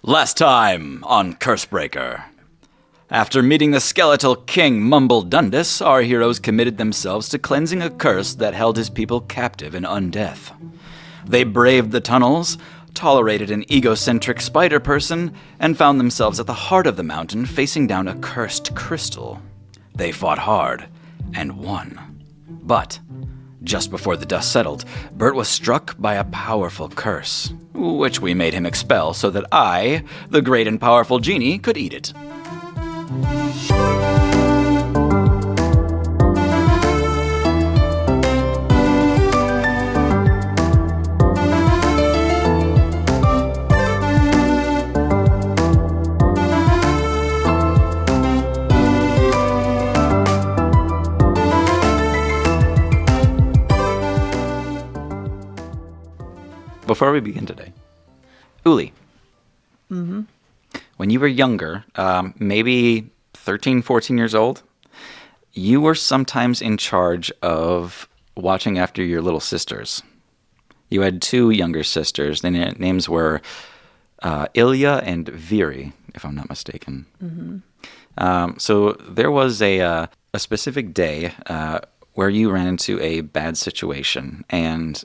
Last time on Cursebreaker. After meeting the skeletal king Mumble-Dundus, our heroes committed themselves to cleansing a curse that held his people captive in undeath. They braved the tunnels, tolerated an egocentric spider person, and found themselves at the heart of the mountain facing down a cursed crystal. They fought hard and won. But just before the dust settled, Bert was struck by a powerful curse, which we made him expel so that I, the great and powerful genie, could eat it. Before we begin today, Uli, when you were younger, maybe 13, 14 years old, you were sometimes in charge of watching after your little sisters. You had two younger sisters. Their names were Ilya and Viri, if I'm not mistaken. So there was a specific day where you ran into a bad situation, and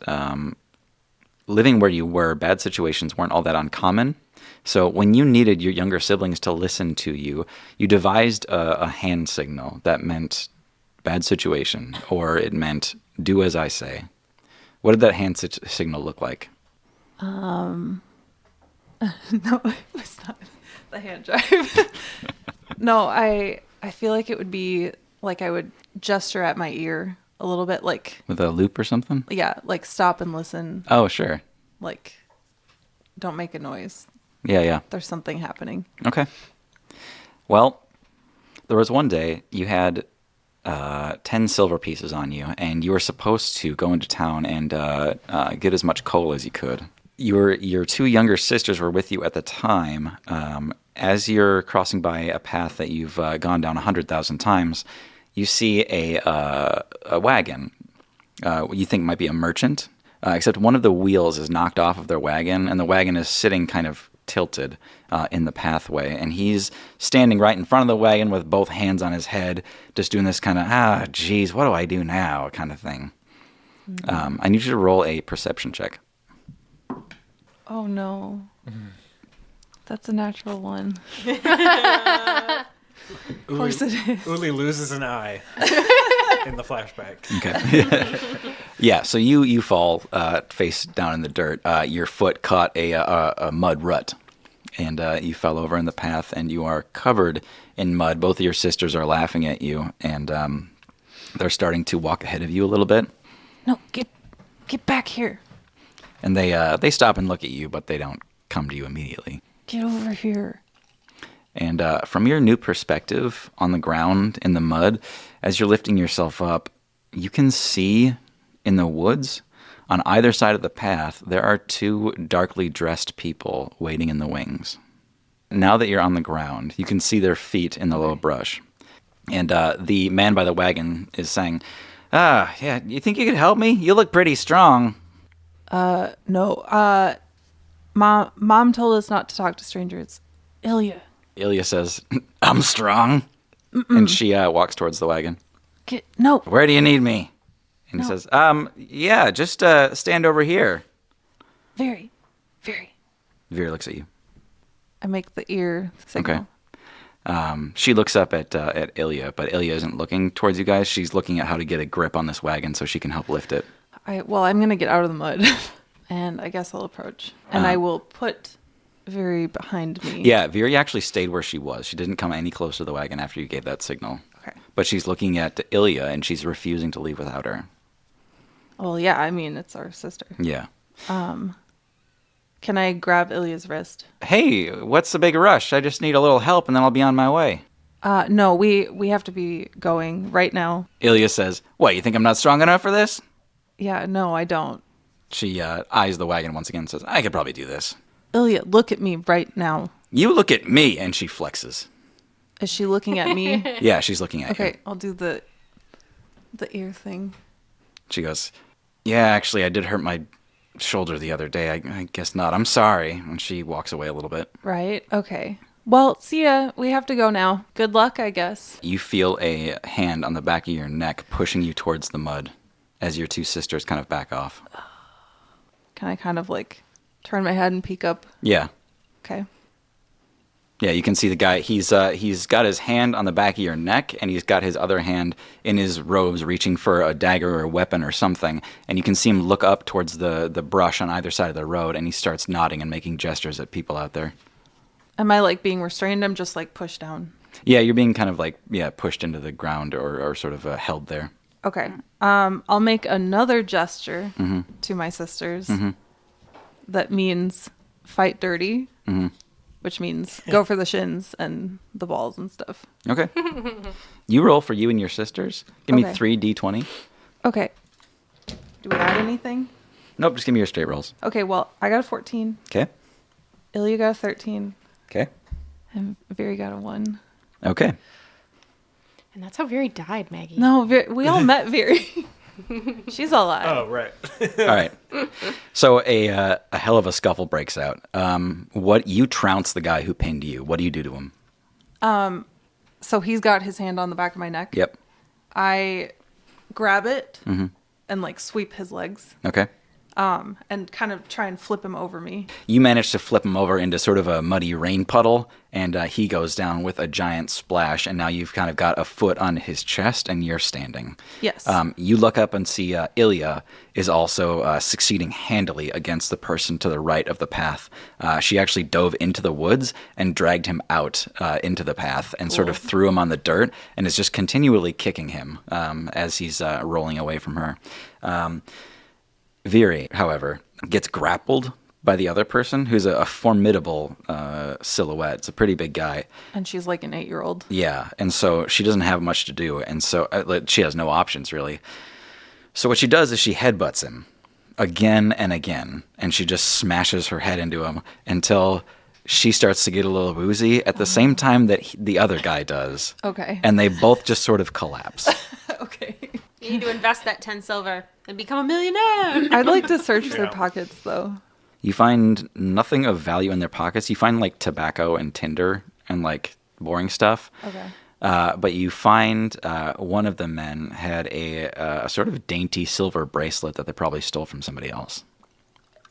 living where you were, bad situations weren't all that uncommon. So when you needed your younger siblings to listen to you, you devised a hand signal that meant bad situation, or it meant do as I say. What did that hand signal look like? No, it was not the hand drive. No, I feel like it would be like I would gesture at my ear a little bit, like With a loop or something? yeah, like stop and listen. Oh, sure. Like, don't make a noise. Yeah. There's something happening. Okay. Well, there was one day you had 10 silver pieces on you, and you were supposed to go into town and get as much coal as you could. Your two younger sisters were with you at the time. As you're crossing by a path that you've gone down 100,000 times, you see a wagon. You think might be a merchant, except one of the wheels is knocked off of their wagon, and the wagon is sitting kind of tilted in the pathway, and he's standing right in front of the wagon with both hands on his head, just doing this kind of, geez, what do I do now kind of thing. I need you to roll a perception check. Oh no. That's a natural one. Of course it is. Uli loses an eye in the flashback. Okay. Yeah, so you fall face down in the dirt. Your foot caught a mud rut, and you fell over in the path, and you are covered in mud. Both of your sisters are laughing at you, and they're starting to walk ahead of you a little bit. No, get back here. And they stop and look at you, but they don't come to you immediately. Get over here. And from your new perspective on the ground in the mud, as you're lifting yourself up, you can see in the woods on either side of the path, there are two darkly dressed people waiting in the wings. Now that you're on the ground, you can see their feet in the low brush. And the man by the wagon is saying, yeah, you think you could help me? You look pretty strong. No. Mom told us not to talk to strangers. Ilya says, I'm strong. And she walks towards the wagon. No. Where do you need me? And he says, yeah, just stand over here. Very. Veer looks at you. I make the ear signal. Okay. She looks up at Ilya, but Ilya isn't looking towards you guys. She's looking at how to get a grip on this wagon so she can help lift it. I'm going to get out of the mud. And I guess I'll approach. And I will put Viri behind me. Yeah, Viri actually stayed where she was. She didn't come any closer to the wagon after you gave that signal. Okay. But she's looking at Ilya, and she's refusing to leave without her. Well, yeah, I mean, it's our sister. Yeah. Can I grab Ilya's wrist? Hey, what's the big rush? I just need a little help, and then I'll be on my way. No, we have to be going right now. Ilya says, what, you think I'm not strong enough for this? Yeah, no, I don't. She eyes the wagon once again and says, I could probably do this. Ilya, look at me right now. You look at me, and she flexes. Is she looking at me? Yeah, she's looking at you. Okay, I'll do the ear thing. She goes, yeah, actually, I did hurt my shoulder the other day. I guess not. I'm sorry. And she walks away a little bit. Right? Okay. Well, see ya. We have to go now. Good luck, I guess. You feel a hand on the back of your neck pushing you towards the mud as your two sisters kind of back off. Can I kind of like turn my head and peek up? Yeah. Okay. Yeah, you can see the guy. He's got his hand on the back of your neck, and he's got his other hand in his robes, reaching for a dagger or a weapon or something. And you can see him look up towards the brush on either side of the road, and he starts nodding and making gestures at people out there. Am I like being restrained? I'm just like pushed down. Yeah, you're being kind of like pushed into the ground or sort of held there. Okay. I'll make another gesture to my sisters. That means fight dirty. Which means go for the shins and the balls and stuff. Okay. You roll for you and your sisters. Give me Okay. 3 d20. Okay. Do we add anything? Nope, just give me your straight rolls. Okay, well, I got a 14. Okay. Ilya got a 13. Okay. And Viri got a 1. Okay. And that's how Viri died, Maggie. No, we all met Viri. She's alive. Oh, right. All right. So a hell of a scuffle breaks out. What you trounce the guy who pinned you. What do you do to him? So he's got his hand on the back of my neck. Yep. I grab it and like sweep his legs Okay. and kind of try and flip him over me. You manage to flip him over into sort of a muddy rain puddle, and he goes down with a giant splash, and now you've kind of got a foot on his chest, and you're standing. Yes. You look up and see Ilya is also succeeding handily against the person to the right of the path. She actually dove into the woods and dragged him out into the path and sort of threw him on the dirt, and is just continually kicking him as he's rolling away from her. Viri, however, gets grappled by the other person, who's a formidable silhouette. It's a pretty big guy. And she's like an 8-year-old. Yeah, and so she doesn't have much to do, and so she has no options, really. So what she does is she headbutts him again and again, and she just smashes her head into him until she starts to get a little woozy at the same time that the other guy does. Okay. And they both just sort of collapse. Okay. You need to invest that 10 silver and become a millionaire. I'd like to search their pockets, though. You find nothing of value in their pockets. You find like tobacco and tinder and like boring stuff. Okay. But you find one of the men had a sort of dainty silver bracelet that they probably stole from somebody else.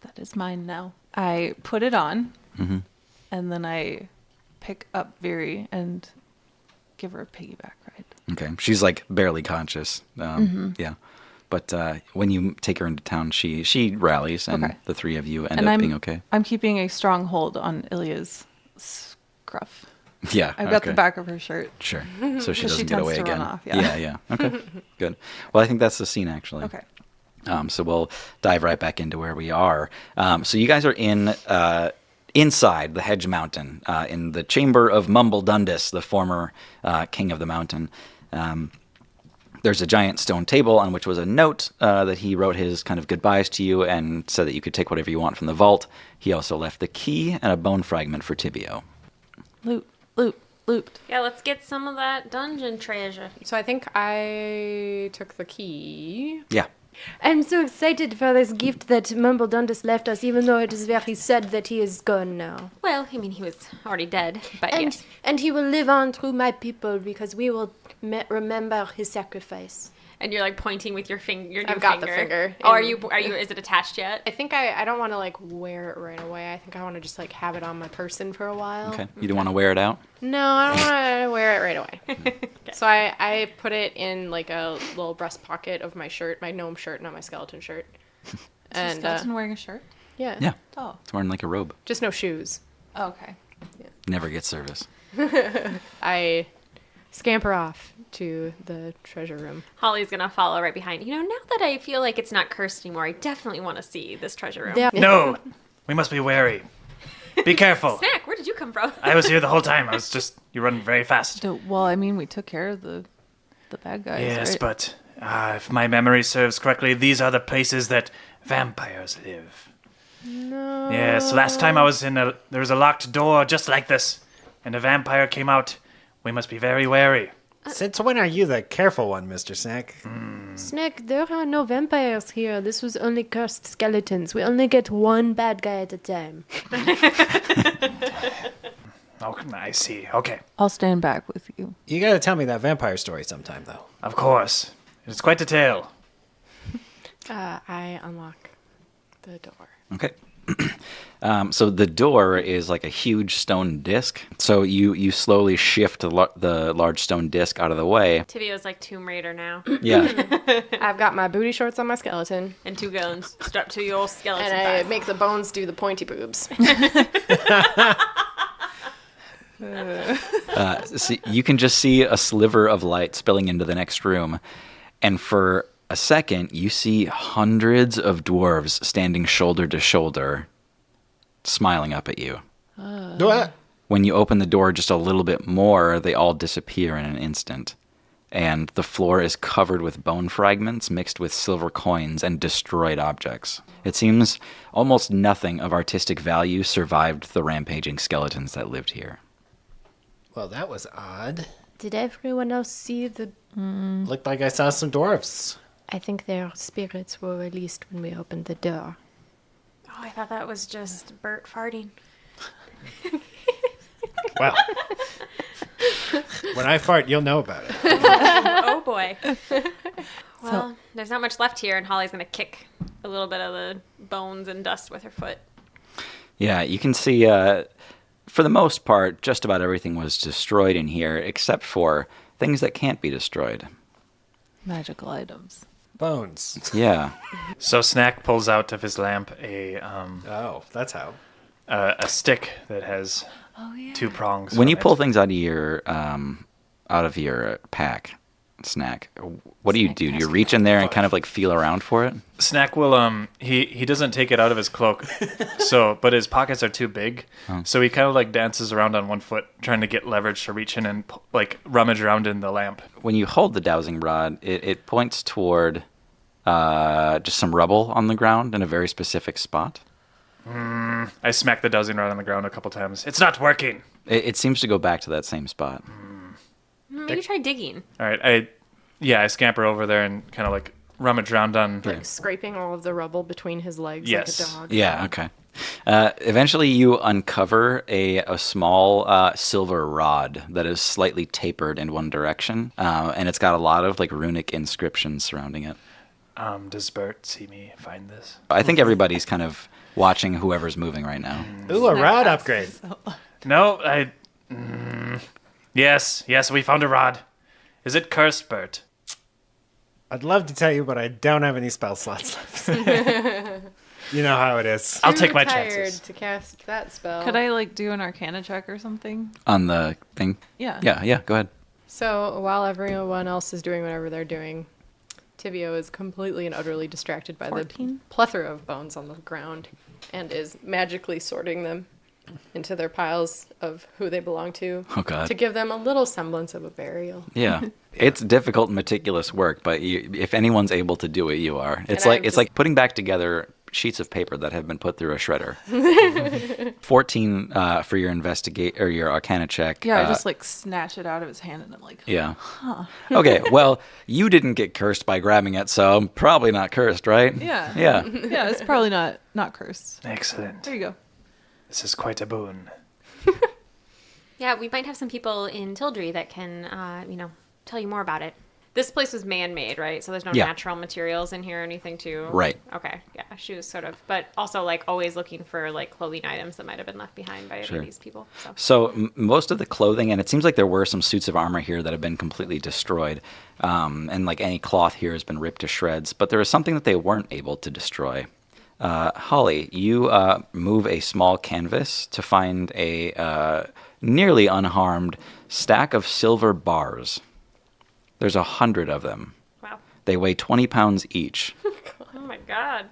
That is mine now. I put it on, and then I pick up Viri and give her a piggyback ride. Okay. She's like barely conscious. Yeah. But when you take her into town, she rallies, and Okay. the three of you end And up being okay. I'm keeping a strong hold on Ilya's scruff. Yeah. I've got okay. the back of her shirt. Sure. So she 'Cause she doesn't get tends away to run again. off, yeah. Yeah. Okay. Good. Well, I think that's the scene, actually. Okay. So we'll dive right back into where we are. So you guys are inside the Hedge Mountain, in the chamber of Mumble Dundus, the former king of the mountain. There's a giant stone table on which was a note that he wrote his kind of goodbyes to you and said that you could take whatever you want from the vault. He also left the key and a bone fragment for Tibio. Looped. Yeah, let's get some of that dungeon treasure. So I think I took the key. Yeah. I'm so excited for this gift that Mumble Dundus left us, even though it is very sad that he is gone now. Well, I mean, he was already dead, but And, yes. and he will live on through my people because we will remember his sacrifice. And you're like pointing with your finger. Your new I've got the finger. Oh, are you? Is it attached yet? I think I don't want to like wear it right away. I think I want to just like have it on my person for a while. Okay. You don't want to wear it out? No, I don't want to wear it right away. So I put it in like a little breast pocket of my shirt, my gnome shirt, not my skeleton shirt. And skeleton wearing a shirt? Yeah. Yeah. Oh. It's wearing like a robe. Just no shoes. Oh, okay. Never gets service. I scamper off to the treasure room. Holly's gonna follow right behind. You know, now that I feel like it's not cursed anymore, I definitely want to see this treasure room. There- No, we must be wary. Be careful. Snack, where did you come from? I was here the whole time. You run very fast. Well, I mean, we took care of the bad guys, Yes, right? but if my memory serves correctly, these are the places that vampires live. No. Yes, last time I was there was a locked door just like this, and a vampire came out. We must be very wary. Since when are you the careful one, Mr. Snack? Snack, there are no vampires here. This was only cursed skeletons. We only get one bad guy at a time. Oh, I see. Okay. I'll stand back with you. You gotta tell me that vampire story sometime, though. Of course. It's quite a tale. I unlock the door. Okay. So the door is like a huge stone disc. So you slowly shift the large stone disc out of the way. Tibio's like Tomb Raider now. Yeah. I've got my booty shorts on my skeleton, And 2 guns strapped to your skeleton and I thighs. make the bones do the pointy boobs. So you can just see a sliver of light spilling into the next room. And for a second, you see hundreds of dwarves standing shoulder to shoulder, smiling up at you. What? When you open the door just a little bit more, they all disappear in an instant. And the floor is covered with bone fragments mixed with silver coins and destroyed objects. It seems almost nothing of artistic value survived the rampaging skeletons that lived here. Well, that was odd. Did everyone else see the... Looked like I saw some dwarves. I think their spirits were released when we opened the door. Oh, I thought that was just Bert farting. Well, when I fart, you'll know about it. Oh boy. Well, there's not much left here, and Holly's gonna kick a little bit of the bones and dust with her foot. Yeah, you can see, for the most part, just about everything was destroyed in here, except for things that can't be destroyed. Magical items. Bones. Yeah. So Snack pulls out of his lamp a Oh, that's how. stick that has Oh, yeah. 2 prongs. When on you it. pull things out of your pack, Snack, what do you do? Do you reach in there and kind of like feel around for it? Snack will he doesn't take it out of his cloak, but his pockets are too big, so he kind of like dances around on one foot, trying to get leverage to reach in and like rummage around in the lamp. When you hold the dowsing rod, it points toward just some rubble on the ground in a very specific spot. I smack the dowsing rod on the ground a couple times. It's not working. It seems to go back to that same spot. Maybe try digging. All right, I scamper over there and kind of like rummage around on. Like scraping all of the rubble between his legs Yes. like a dog. Yeah, okay. Eventually, you uncover a small silver rod that is slightly tapered in one direction, and it's got a lot of like runic inscriptions surrounding it. Does Bert see me find this? I think everybody's kind of watching whoever's moving right now. Ooh, a rod upgrade. No, Yes, we found a rod. Is it cursed, Bert? I'd love to tell you, but I don't have any spell slots left. You know how it is. I'll take my Tired chances. to cast that spell. Could I like do an Arcana check or something? On the thing? Yeah. Yeah, go ahead. So while everyone else is doing whatever they're doing, Tibio is completely and utterly distracted by 14? the plethora of bones on the ground and is magically sorting them into their piles of who they belong to Oh, God. to give them a little semblance of a burial. Yeah. It's difficult, meticulous work, but if anyone's able to do it, you are. It's And like I'm it's just- like putting back together sheets of paper that have been put through a shredder. 14 for your investigate or your Arcana check. Yeah, I just like snatch it out of his hand and I'm like, Yeah. Okay. Well, you didn't get cursed by grabbing it, so I'm probably not cursed, right? yeah. Yeah. Yeah, it's probably not cursed. Excellent. There you go. This is quite a boon. Yeah, we might have some people in Tildry that can, tell you more about it. This place was man-made, right? So there's no Yeah. natural materials in here or anything too. Right. Okay. Yeah, she was sort of, but also like always looking for like clothing items that might have been left behind by any Sure. of these people. So. So most of the clothing, and it seems like there were some suits of armor here that have been completely destroyed, and like any cloth here has been ripped to shreds. But there is something that they weren't able to destroy. Holly, you move a small canvas to find a nearly unharmed stack of silver bars. There's 100 of them. Wow. They weigh 20 pounds each. Oh my God.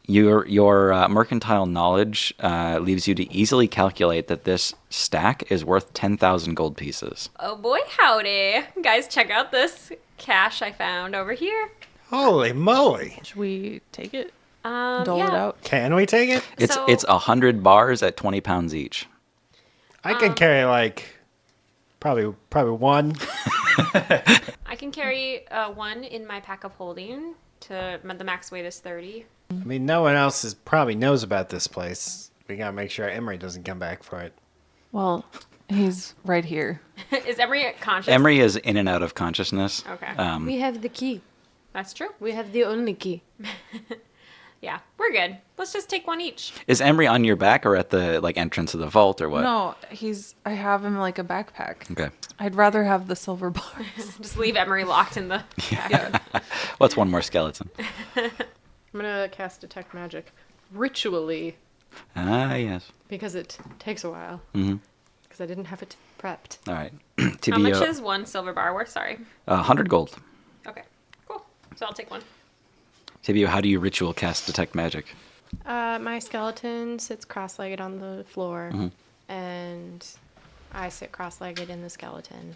Your mercantile knowledge leaves you to easily calculate that this stack is worth 10,000 gold pieces. Oh boy, howdy. Guys, check out this cash I found over here. Holy moly. Should we take it? Dole yeah. it out? Can we take it? It's 100 bars at 20 pounds each. I could carry like probably one. I can carry one in my pack of holding. The max weight is 30. I mean, no one else probably knows about this place. We gotta make sure Emery doesn't come back for it. Well, he's right here. Is Emery conscious? Emery is in and out of consciousness. Okay. We have the key. That's true. We have the only key. Yeah, we're good. Let's just take one each. Is Emery on your back or at the entrance of the vault or what? No, I have him like a backpack. Okay. I'd rather have the silver bars. Just leave Emery locked in the... Yeah. What's one more skeleton? I'm gonna cast Detect Magic ritually Ah, yes. because it takes a while. Mm-hmm. Because I didn't have it prepped. All right. How much is one silver bar worth? Sorry. 100 gold. Okay, cool. So I'll take one. Tibio, how do you ritual cast Detect Magic? My skeleton sits cross-legged on the floor, and I sit cross-legged in the skeleton.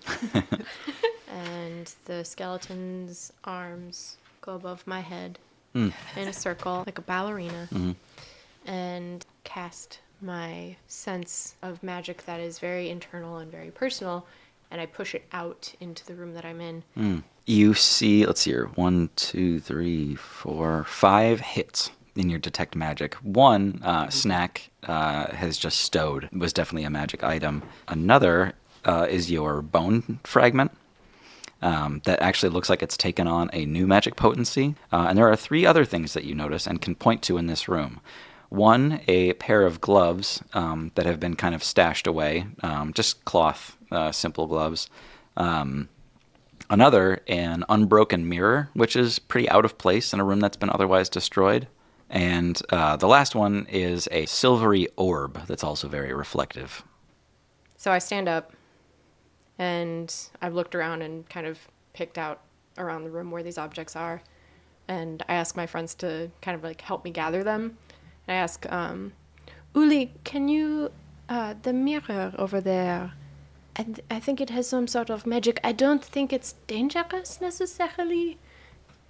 And the skeleton's arms go above my head in a circle, like a ballerina, and cast my sense of magic that is very internal and very personal, and I push it out into the room that I'm in. You see, let's see here, 1, 2, 3, 4, 5 hits in your Detect Magic. One, Snack has just stowed. It was definitely a magic item. Another is your bone fragment. That actually looks like it's taken on a new magic potency. And there are 3 other things that you notice and can point to in this room. One, a pair of gloves that have been kind of stashed away, just cloth, simple gloves. Another, an unbroken mirror, which is pretty out of place in a room that's been otherwise destroyed. And the last one is a silvery orb that's also very reflective. So I stand up, and I've looked around and kind of picked out around the room where these objects are. And I ask my friends to kind of like help me gather them. And I ask, Uli, can you... the mirror over there... I think it has some sort of magic. I don't think it's dangerous necessarily,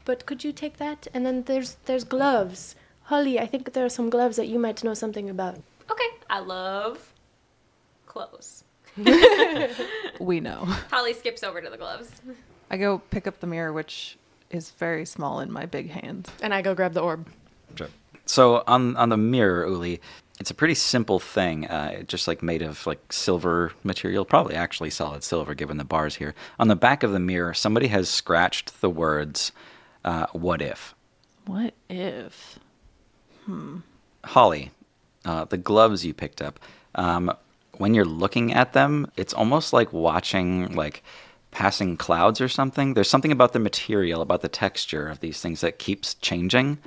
but could you take that? And then there's gloves. Holly, I think there are some gloves that you might know something about. Okay, I love clothes. We know. Holly skips over to the gloves. I go pick up the mirror, which is very small in my big hand. and I go grab the orb. Sure. So on the mirror, Uli, it's a pretty simple thing, just like made of like silver material, probably actually solid silver given the bars here. On the back of the mirror, somebody has scratched the words, "What if?" What if? Holly, the gloves you picked up, when you're looking at them, it's almost like watching like passing clouds or something. There's something about the material, about the texture of these things that keeps changing.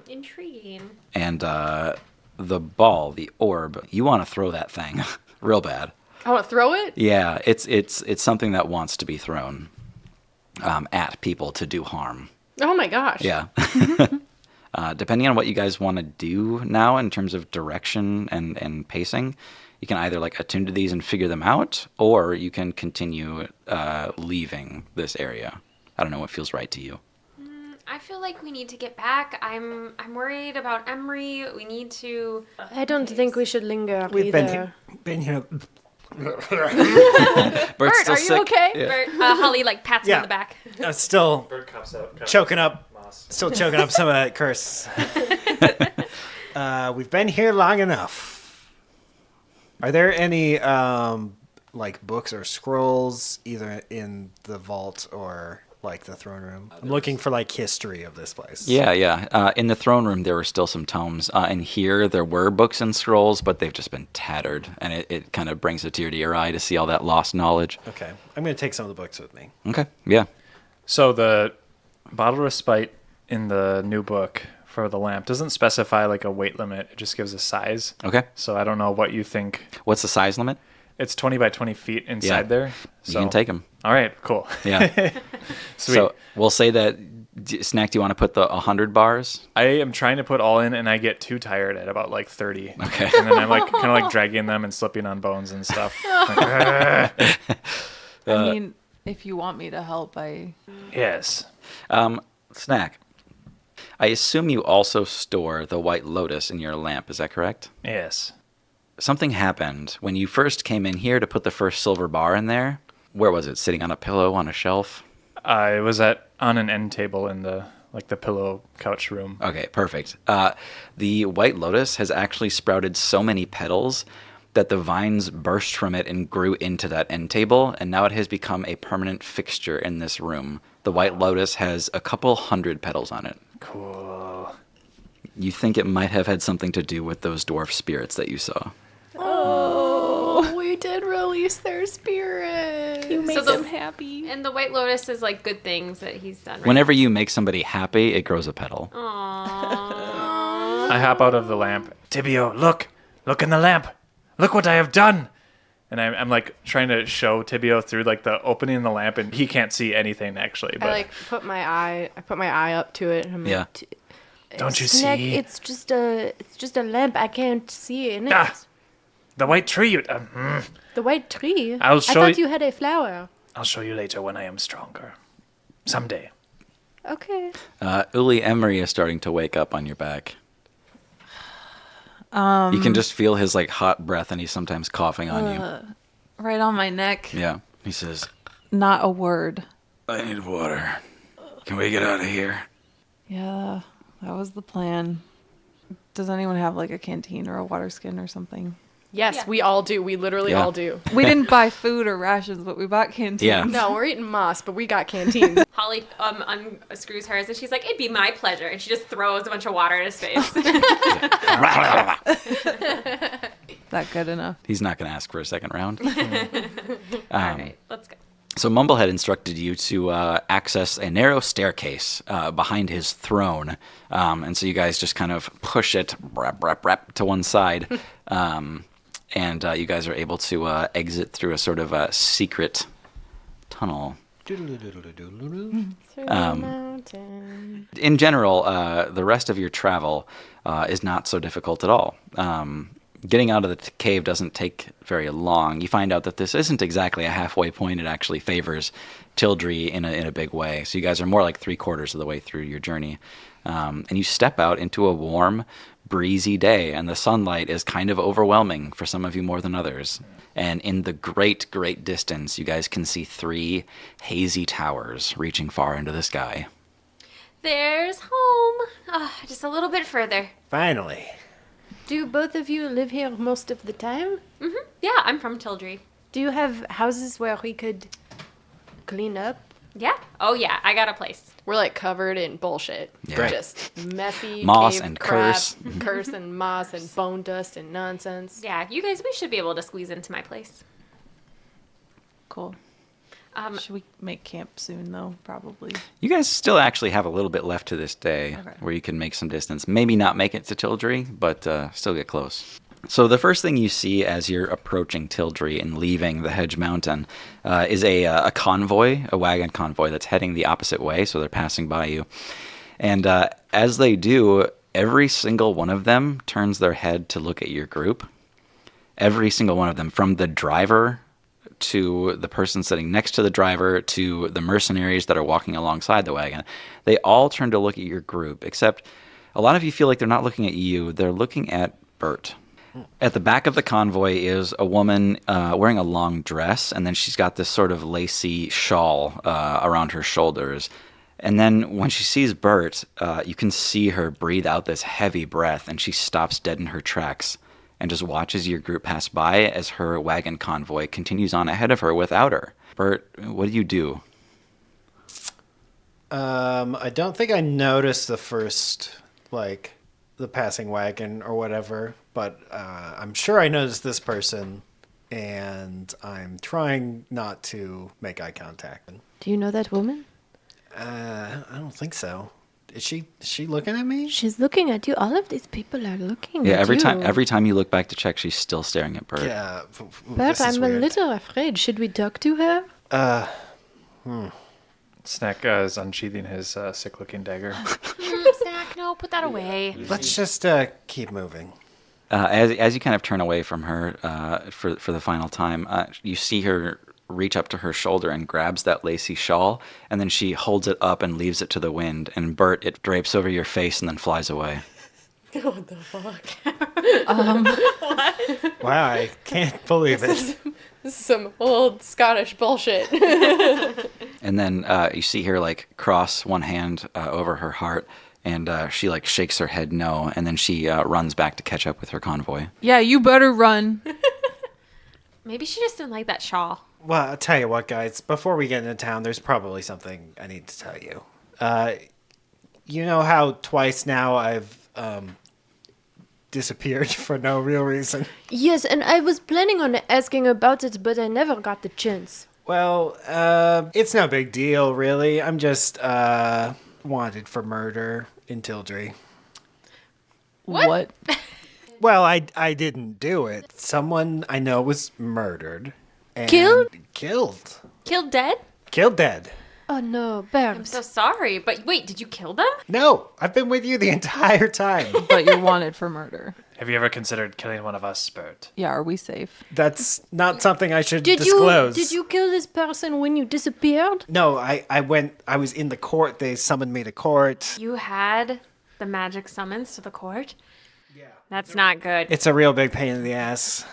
Intriguing. And the ball, the orb, you want to throw that thing real bad. I want to throw it? Yeah, it's something that wants to be thrown at people to do harm. Oh my gosh. Yeah. Depending on what you guys want to do now in terms of direction and pacing, you can either like attune to these and figure them out, or you can continue leaving this area. I don't know what feels right to you. I feel like we need to get back. I'm worried about Emery. We need to... I don't think we should linger We've either. been here. Bert's Bert, still are you sick. okay? Yeah. Bert, Holly like pats him Yeah. on the back. Still Bird cups out. choking up some of that curse. We've been here long enough. Are there any like books or scrolls either in the vault or like the throne room? I'm looking for like history of this place. Yeah. In the throne room, there were still some tomes. And here, there were books and scrolls, but they've just been tattered. And it kind of brings a tear to your eye to see all that lost knowledge. Okay. I'm going to take some of the books with me. Okay, yeah. So the bottle respite in the new book for the lamp doesn't specify like a weight limit. It just gives a size. Okay. So I don't know what you think. What's the size limit? It's 20 by 20 feet inside there. You So can take them. All right, cool. Yeah. Sweet. So we'll say that, Snack, do you want to put the 100 bars? I am trying to put all in, and I get too tired at about like 30. Okay. And then I'm like kind of like dragging them and slipping on bones and stuff. I mean, if you want me to help, Yes. Snack, I assume you also store the White Lotus in your lamp. Is that correct? Yes. Something happened when you first came in here to put the first silver bar in there. Where was it? Sitting on a pillow on a shelf? I was on an end table in the pillow couch room. Okay, perfect. The white lotus has actually sprouted so many petals that the vines burst from it and grew into that end table, and now it has become a permanent fixture in this room. The white lotus has a couple hundred petals on it. Cool. You think it might have had something to do with those dwarf spirits that you saw. Oh, we did release their spirit. You made So the- them happy. And the white lotus is like good things that he's done, right? Whenever you make somebody happy, it grows a petal. Aww. I hop out of the lamp. Tibio, look in the lamp. Look what I have done. And I'm like trying to show Tibio through like the opening in the lamp, and he can't see anything actually. But I like put my eye up to it. And I'm Yeah. like, don't you Snack, see it's just a lamp. I can't see in it. Ah, the white tree? The white tree. I'll I show thought you- you had a flower. I'll show you later when I am stronger. Someday. Okay. Uli Emery is starting to wake up on your back. You can just feel his like hot breath, and he's sometimes coughing on you. Right on my neck. Yeah. He says, Not a word. I need water. Can we get out of here? Yeah, that was the plan. Does anyone have like a canteen or a water skin or something? yes, Yeah. we all do. We literally Yeah. all do. We didn't buy food or rations, but we bought canteens. Yeah. No, we're eating moss, but we got canteens. Holly unscrews hers and she's like, "It'd be my pleasure," and she just throws a bunch of water in his face. That good enough. He's not going to ask for a second round. All right, let's go. So Mumblehead instructed you to access a narrow staircase behind his throne. And so you guys just kind of push it to one side. And you guys are able to exit through a sort of a secret tunnel. Through the mountain. In general, the rest of your travel is not so difficult at all. Getting out of the cave doesn't take very long. You find out that this isn't exactly a halfway point. It actually favors Tildry in a big way. So you guys are more like 3/4 of the way through your journey. And you step out into a warm, breezy day, and the sunlight is kind of overwhelming for some of you more than others. And in the great, great distance, you guys can see 3 hazy towers reaching far into the sky. There's home. Just a little bit further. Finally. Do both of you live here most of the time? Yeah, I'm from Tildry. Do you have houses where we could clean up? Yeah. Oh yeah, I got a place. We're like covered in bullshit. Yeah. Just messy Moss cave and crap, curse. curse and moss and bone dust and nonsense. Yeah, you guys, we should be able to squeeze into my place. Cool. Should we make camp soon, though? Probably. You guys still actually have a little bit left to this day Okay. where you can make some distance. Maybe not make it to Tildry, but still get close. So the first thing you see as you're approaching Tildry and leaving the Hedge Mountain is a convoy, a wagon convoy that's heading the opposite way, so they're passing by you. And as they do, every single one of them turns their head to look at your group. Every single one of them, from the driver to the person sitting next to the driver to the mercenaries that are walking alongside the wagon, they all turn to look at your group, except a lot of you feel like they're not looking at you, they're looking at Bert. At the back of the convoy is a woman wearing a long dress, and then she's got this sort of lacy shawl around her shoulders. And then when she sees Bert, you can see her breathe out this heavy breath, and she stops dead in her tracks and just watches your group pass by as her wagon convoy continues on ahead of her without her. Bert, what do you do? I don't think I noticed the first, like, the passing wagon or whatever, but I'm sure I noticed this person, and I'm trying not to make eye contact. Do you know that woman? I don't think so. Is she looking at me? She's looking at you. All of these people are looking Yeah, at every you. every time you look back to check, she's still staring at Bert. Yeah. But this is I'm a weird. little afraid. Should we talk to her? Snack is unsheathing his sick-looking dagger. Zach, no, put that away. Let's just keep moving. As you kind of turn away from her for the final time, you see her reach up to her shoulder and grabs that lacy shawl, and then she holds it up and leaves it to the wind. And Bert, it drapes over your face and then flies away. What the fuck? Wow, I can't believe it. This is some old Scottish bullshit. And then you see her like cross one hand over her heart, and she like shakes her head no, and then she runs back to catch up with her convoy. Yeah, you better run. Maybe she just didn't like that shawl. Well, I'll tell you what, guys. Before we get into town, there's probably something I need to tell you. You know how twice now I've disappeared for no real reason? Yes, and I was planning on asking about it, but I never got the chance. Well, it's no big deal, really. I'm just wanted for murder in Tildry. What? Well, I didn't do it. Someone I know was murdered. And Killed? Killed. Killed dead? Killed dead. Oh no, I'm Bert. so sorry, but wait, did you kill them? No, I've been with you the entire time. But you're wanted for murder. Have you ever considered killing one of us, Bert? Yeah, are we safe? That's not something I should Did disclose. you kill this person when you disappeared? No, I was in the court. They summoned me to court. You had the magic summons to the court? Yeah. That's not good. It's a real big pain in the ass.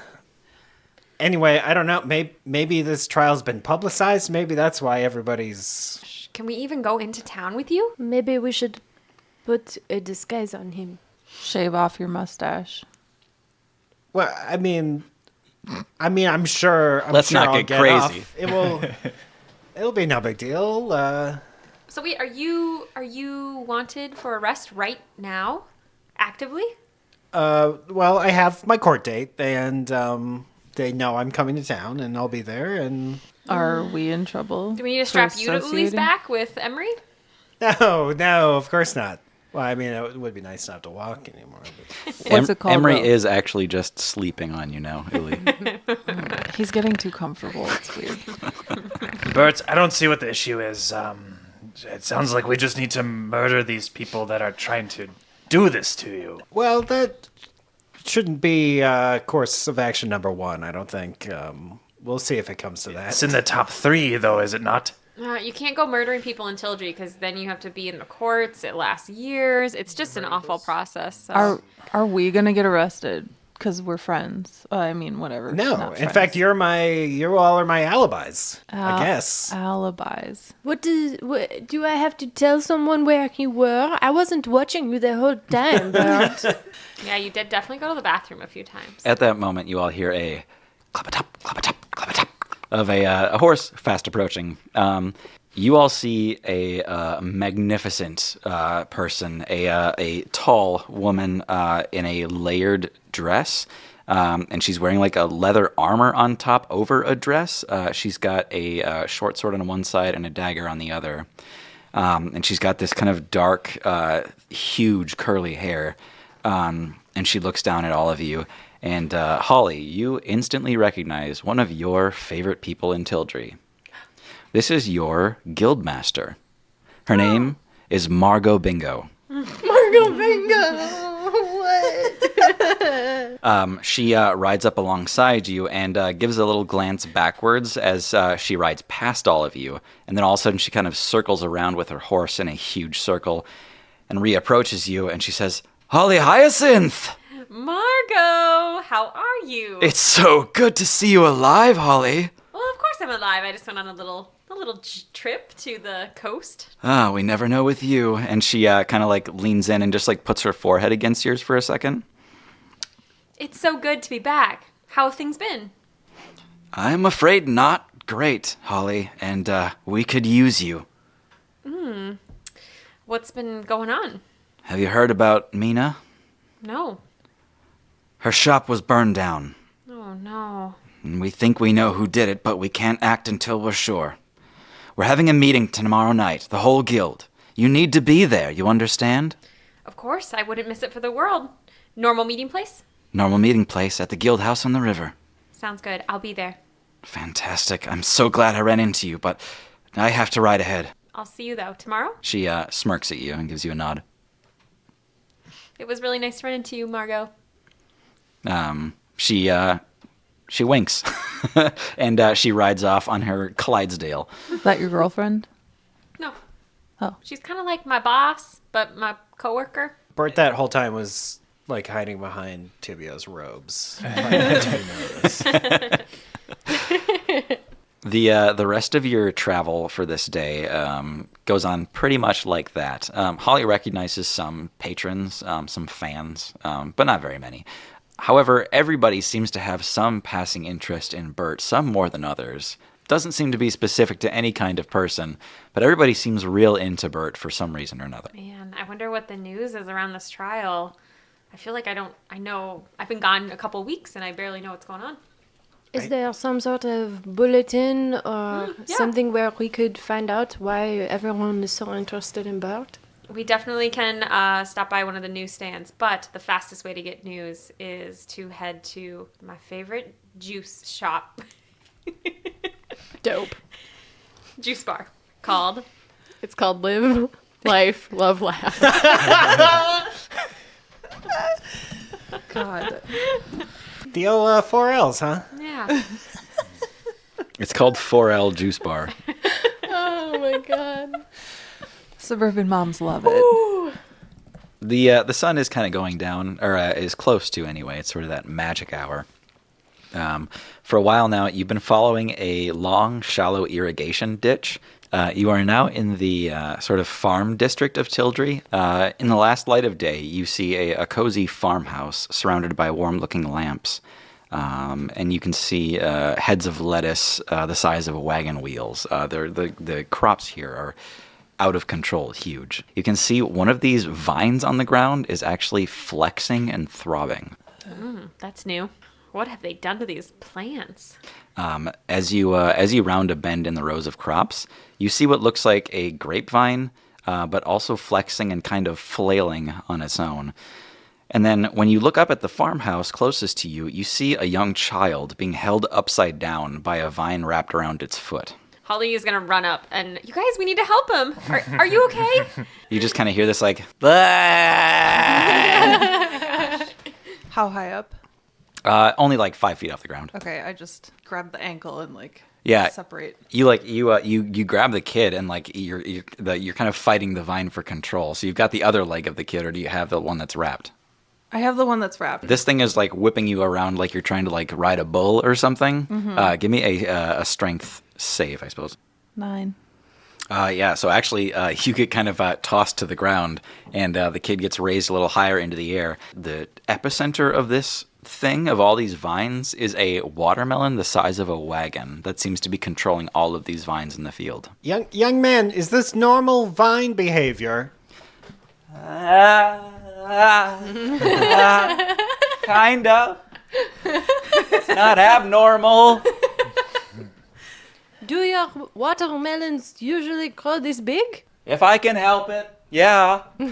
Anyway, I don't know. Maybe this trial's been publicized. Maybe that's why everybody's... Can we even go into town with you? Maybe we should put a disguise on him. Shave off your mustache. Well, I mean, I'm sure. Let's sure not I'll get crazy. off. It will. It'll be no big deal. So wait, are you wanted for arrest right now? Actively? Well, I have my court date, and they know I'm coming to town, and I'll be there. And Are we in trouble? Do we need to for strap you to Uli's associating? back with Emery? no, of course not. Well, I mean, it would be nice not to walk anymore. But... What's it called, Emery though? is actually just sleeping on you now, Uli. He's getting too comfortable. It's weird. Bert, I don't see what the issue is. It sounds like we just need to murder these people that are trying to do this to you. Well, that shouldn't be course of action number one, I don't think. We'll see if it comes to that. It's in the top 3, though, is it not? You can't go murdering people in Tildry because then you have to be in the courts. It lasts years. It's just an awful process. So. Are we gonna get arrested? Because we're friends. I mean, whatever. No, Not in friends. fact, you all are my alibis, I guess. Alibis. Do I have to tell someone where you were? I wasn't watching you the whole time, Bert. Yeah, you did definitely go to the bathroom a few times. At that moment, you all hear a clap-a-tap, clap-a-tap, clap-a-tap of a horse fast approaching. You all see a magnificent person, a tall woman in a layered dress, and she's wearing like a leather armor on top over a dress. She's got a short sword on one side and a dagger on the other, and she's got this kind of dark, huge curly hair, and she looks down at all of you. And Holly, you instantly recognize one of your favorite people in Tildry. This is your guildmaster. Her name is Margot Bingo. Margot Bingo! What? She rides up alongside you and gives a little glance backwards as she rides past all of you. And then all of a sudden she kind of circles around with her horse in a huge circle and reapproaches you and she says, Holly Hyacinth! Margot, how are you? It's so good to see you alive, Holly. Well, of course I'm alive. I just went on a little trip to the coast. Ah, we never know with you. And she kind of like leans in and just like puts her forehead against yours for a second. It's so good to be back. How have things been? I'm afraid not great, Holly, and we could use you. What's been going on? Have you heard about Mina? No. Her shop was burned down. Oh, no. And we think we know who did it, but we can't act until we're sure. We're having a meeting tomorrow night, the whole guild. You need to be there, you understand? Of course, I wouldn't miss it for the world. Normal meeting place? Normal meeting place at the guild house on the river. Sounds good. I'll be there. Fantastic. I'm so glad I ran into you, but I have to ride ahead. I'll see you, though, tomorrow. She smirks at you and gives you a nod. It was really nice to run into you, Margot. She winks, and she rides off on her Clydesdale. Is that your girlfriend? No. Oh. She's kind of like my boss, but my coworker. Bert that whole time was like hiding behind Tibio's robes. Like, who knows? The rest of your travel for this day goes on pretty much like that. Holly recognizes some patrons, some fans, but not very many. However, everybody seems to have some passing interest in Bert, some more than others. Doesn't seem to be specific to any kind of person, but everybody seems real into Bert for some reason or another. Man, I wonder what the news is around this trial. I feel like I know I've been gone a couple weeks and I barely know what's going on. Is there some sort of bulletin or yeah. something where we could find out why everyone is so interested in Bert? We definitely can stop by one of the newsstands, but the fastest way to get news is to head to my favorite juice shop. Dope. Juice bar called. It's called Live, Life, Love, Laugh. God. The old 4Ls, huh? Yeah. It's called 4L Juice Bar. Oh my god. Suburban moms love it. The sun is kind of going down, or is close to anyway. It's sort of that magic hour. For a while now, you've been following a long, shallow irrigation ditch. You are now in the sort of farm district of Tildry. In the last light of day, you see a cozy farmhouse surrounded by warm-looking lamps. And you can see heads of lettuce the size of wagon wheels. The crops here are out of control, huge. You can see one of these vines on the ground is actually flexing and throbbing. That's new. What have they done to these plants? As you round a bend in the rows of crops, you see what looks like a grapevine, but also flexing and kind of flailing on its own. And then when you look up at the farmhouse closest to you, you see a young child being held upside down by a vine wrapped around its foot. Holly is gonna run up and, you guys, we need to help him. Are you okay? You just kind of hear this like, How high up? only like 5 feet off the ground. Okay, I just grab the ankle and Yeah. separate. You grab the kid and like you're kind of fighting the vine for control. So you've got the other leg of the kid, or do you have the one that's wrapped? I have the one that's wrapped. This thing is like whipping you around like you're trying to like ride a bull or something. Give me a strength save, I suppose. 9. Yeah, so actually you get kind of tossed to the ground, and the kid gets raised a little higher into the air. The epicenter of this thing, of all these vines, is a watermelon the size of a wagon that seems to be controlling all of these vines in the field. Young man, is this normal vine behavior? Kind of. It's not abnormal. Do your watermelons usually grow this big? If I can help it, yeah. Do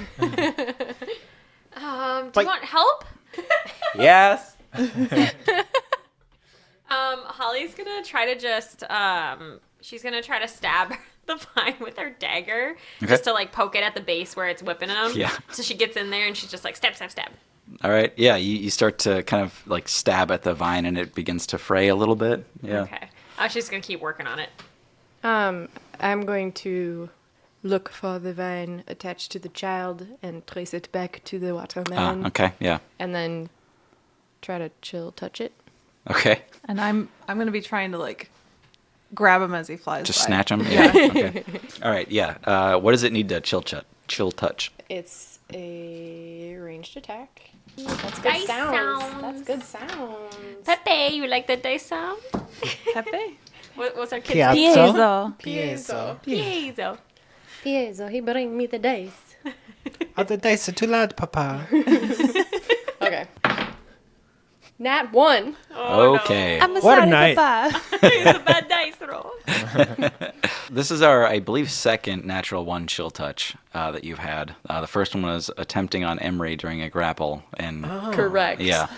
you want help? Yes. Holly's gonna try to just, she's gonna try to stab the vine with her dagger, just to like poke it at the base where it's whipping them. Yeah. So she gets in there and she's just like, stab, stab, stab. All right. Yeah, you start to kind of like stab at the vine, and it begins to fray a little bit. Yeah. Okay. She's gonna keep working on it. I'm going to look for the vine attached to the child and trace it back to the watermelon. Okay. Yeah. And then try to chill touch it. Okay. And I'm going to be trying to like grab him as he flies Just by. snatch them. Yeah. Okay. All right. Yeah. What does it need to chill touch? It's a ranged attack. That's good Dice sounds. sounds. That's good sounds. Pepe, you like the dice sound? Pepe? What's our kid's Piazzo? name? Piezo. Piezo. Piezo, he bring me the dice. Oh, the dice are too loud, Papa. Okay. Nat 1. Okay. I'm What a night. Papa. It's a bad dice roll. This is our, I believe, second natural one chill touch that you've had. The first one was attempting on Emery during a grapple, and Correct. yeah,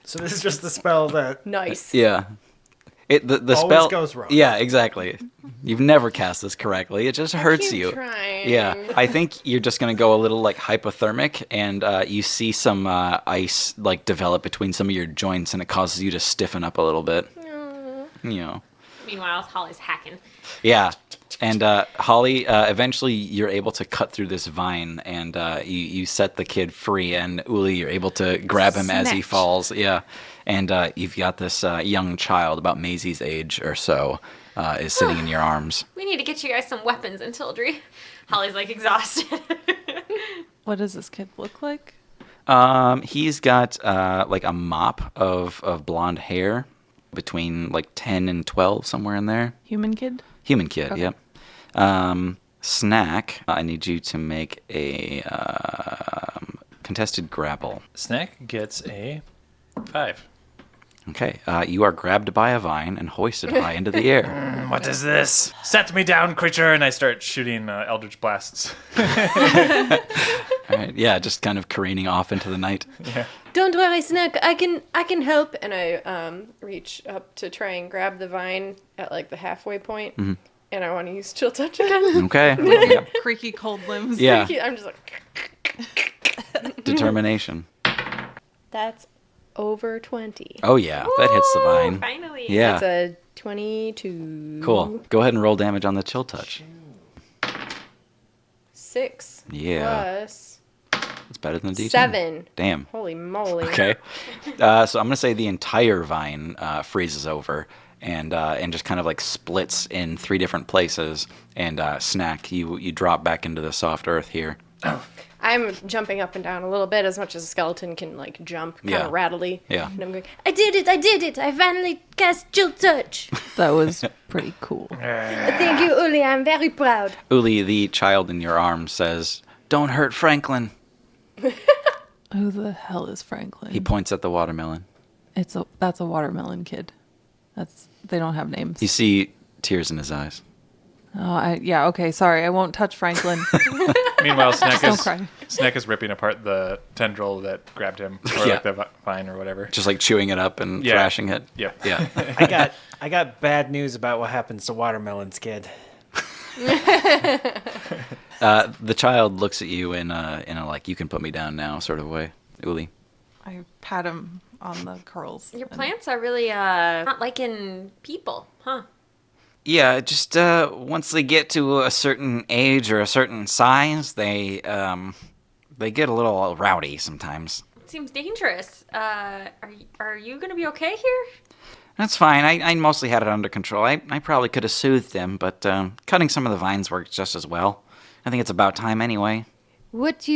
So this is just the spell that... Nice. yeah. The Always spell goes wrong. Yeah, exactly. You've never cast this correctly. It just hurts keep you. trying. Yeah, I think you're just gonna go a little like hypothermic, and you see some ice like develop between some of your joints, and it causes you to stiffen up a little bit. You know. Meanwhile, Holly's hacking. Yeah. And Holly, eventually you're able to cut through this vine, and you set the kid free. And Uli, you're able to grab him as he Snatch. falls. Yeah. And you've got this young child, about Maisie's age or so, is sitting in your arms. We need to get you guys some weapons in Tildry. Holly's like exhausted. What does this kid look like? He's got like a mop of blonde hair, between like 10 and 12, somewhere in there. Human kid? Human kid, Okay. yep. Snack, I need you to make a contested grapple. Snack gets a 5. Okay, you are grabbed by a vine and hoisted high into the air. What is this? Set me down, creature! And I start shooting eldritch blasts. All right, yeah, just kind of careening off into the night. Don't worry, Snack. I can help. And I reach up to try and grab the vine at like the halfway point, and I want to use chill touch again. Okay, yep. Creaky cold limbs. Yeah, I'm just like, determination. that's over 20. Oh yeah, that hits the Ooh, vine. Finally. Yeah, That's a 22. cool. Go ahead and roll damage on the chill touch. 6 Yeah. plus It's better than a D10. 7. Damn. Holy moly. Okay. So I'm gonna say the entire vine freezes over and just kind of like splits in 3 different places. And Snack, you drop back into the soft earth here. I'm jumping up and down a little bit as much as a skeleton can like jump, kind of Yeah. rattly. Yeah. And I'm going, I did it! I finally cast chill touch. That was pretty cool. Thank you, Uli. I'm very proud. Uli, the child in your arms, says, "Don't hurt Franklin." Who the hell is Franklin? He points at the watermelon. That's a watermelon kid. They don't have names. You see tears in his eyes. Yeah, okay, sorry. I won't touch Franklin. Meanwhile, Snack Don't is cry. Snack is ripping apart the tendril that grabbed him, or Yeah. like the vine or whatever. Just like chewing it up and Yeah. thrashing it. Yep. Yeah. I got bad news about what happens to watermelons, kid. The child looks at you in a like, you can put me down now sort of way. Uli. I pat him on the curls. Your plants are really not liking people, huh? Yeah, just once they get to a certain age or a certain size, they get a little rowdy sometimes. It seems dangerous. Are you gonna be okay here? That's fine. I mostly had it under control. I probably could have soothed them, but cutting some of the vines works just as well. I think it's about time anyway. Why do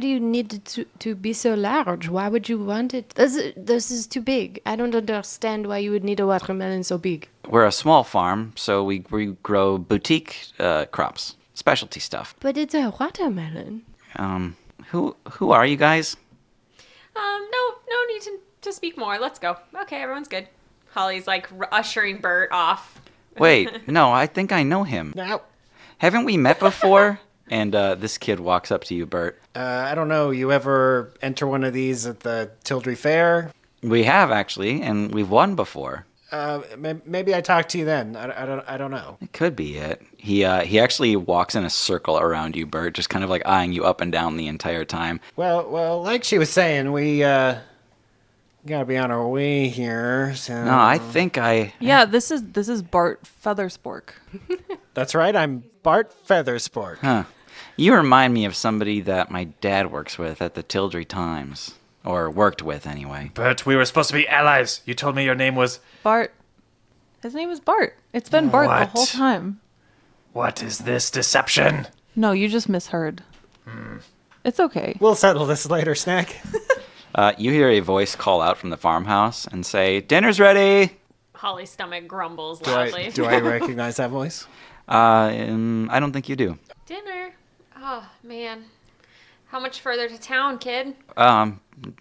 you need it to be so large? Why would you want it? This is too big. I don't understand why you would need a watermelon so big. We're a small farm, so we grow boutique crops, specialty stuff. But it's a watermelon. Who are you guys? No need to speak more. Let's go. Okay, everyone's good. Holly's like ushering Bert off. Wait, no, I think I know him. No. Haven't we met before? And this kid walks up to you, Bert. I don't know. You ever enter one of these at the Tildry Fair? We have actually, and we've won before. Maybe I talked to you then. I don't know. It could be it. He actually walks in a circle around you, Bert, just kind of like eyeing you up and down the entire time. Well, like she was saying, we gotta be on our way here. So. No, I think I. Yeah, this is Bart Featherspork. That's right. I'm Bart Feathersport. Huh. You remind me of somebody that my dad works with at the Tildry Times. Or worked with, anyway. But we were supposed to be allies. You told me your name was... Bart. His name is Bart. It's been Bart the What? whole time. What is this deception? No, you just misheard. It's okay. We'll settle this later, Snack. You hear a voice call out from the farmhouse and say, "Dinner's ready!" Holly's stomach grumbles Do loudly. I recognize that voice? I don't think you do. Dinner? Oh, man. How much further to town, kid?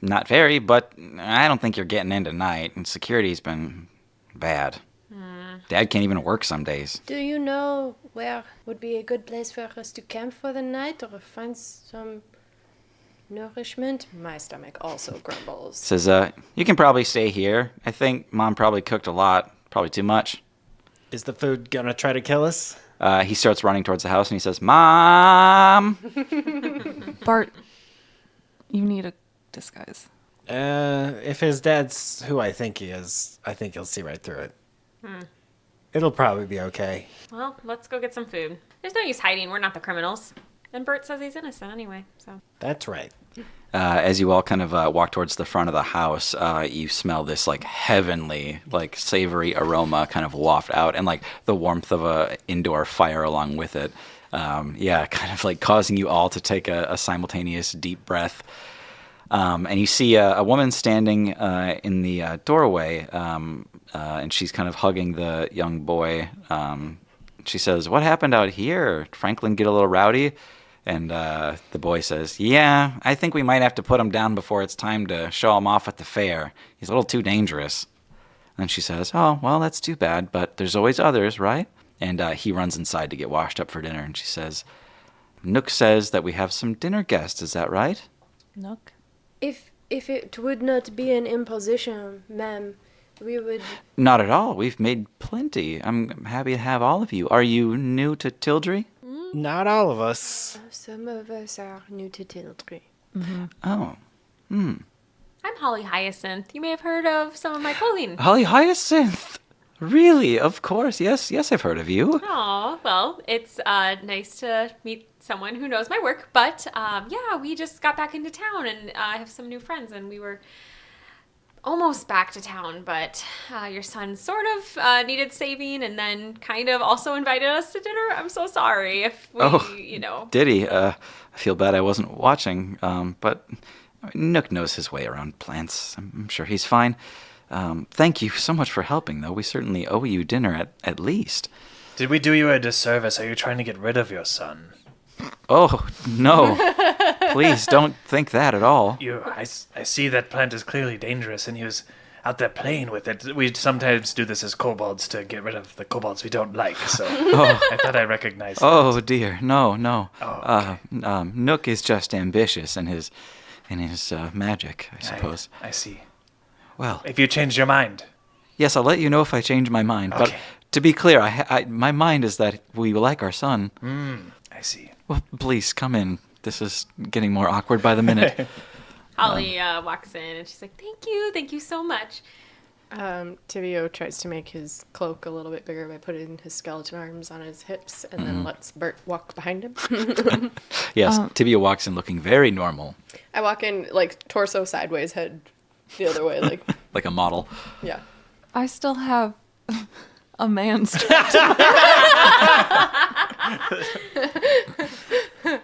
Not very, but I don't think you're getting in tonight, and security's been bad. Dad can't even work some days. Do you know where would be a good place for us to camp for the night or find some nourishment? My stomach also grumbles. Says, you can probably stay here. I think Mom probably cooked a lot, probably too much. Is the food gonna try to kill us? He starts running towards the house and he says, "Mom!" Bart, you need a disguise. If his dad's who I think he is, I think he'll see right through it. It'll probably be okay. Well, let's go get some food. There's no use hiding. We're not the criminals. And Bert says he's innocent anyway, so. That's right. As you all kind of walk towards the front of the house, you smell this like heavenly, like savory aroma kind of waft out, and like the warmth of a indoor fire along with it. Yeah, kind of like causing you all to take a simultaneous deep breath. And you see a woman standing in the doorway, and she's kind of hugging the young boy. She says, "What happened out here? Franklin get a little rowdy?" And the boy says, "Yeah, I think we might have to put him down before it's time to show him off at the fair. He's a little too dangerous." And she says, "Oh, well, that's too bad, but there's always others, right?" And he runs inside to get washed up for dinner. And she says, "Nook says that we have some dinner guests. Is that right?" Nook? If it would not be an imposition, ma'am, we would... "Not at all. We've made plenty. I'm happy to have all of you. Are you new to Tildry?" Not all of us. Some of us are new to Tildry. "Oh. I'm Holly Hyacinth. You may have heard of some of my clothing. Holly Hyacinth. Really? Of course. Yes, I've heard of you." Oh, well, it's nice to meet someone who knows my work. But, yeah, we just got back into town, and I have some new friends, and we were almost back to town, but your son sort of needed saving and then kind of also invited us to dinner. I'm so sorry if we, Did he? I feel bad I wasn't watching, but Nook knows his way around plants. I'm sure he's fine. Thank you so much for helping, though. We certainly owe you dinner at least. Did we do you a disservice? Are you trying to get rid of your son? Oh, no. Please don't think that at all. I see that plant is clearly dangerous, and he was out there playing with it. We sometimes do this as kobolds to get rid of the kobolds we don't like, so I thought I recognized Oh, dear. No. Oh, okay. Nook is just ambitious in his magic, I suppose. I see. Well, If you changed your mind. yes, I'll let you know if I change my mind. But Okay. to be clear, my mind is that we like our son. I see. Well, please, come in. This is getting more awkward by the minute. Holly walks in, and she's like, thank you so much. Tibio tries to make his cloak a little bit bigger by putting his skeleton arms on his hips and then lets Bert walk behind him. Yes, Tibia walks in looking very normal, I walk in, like, torso sideways, head the other way, like, like a model. yeah. I still have a man strapped to my...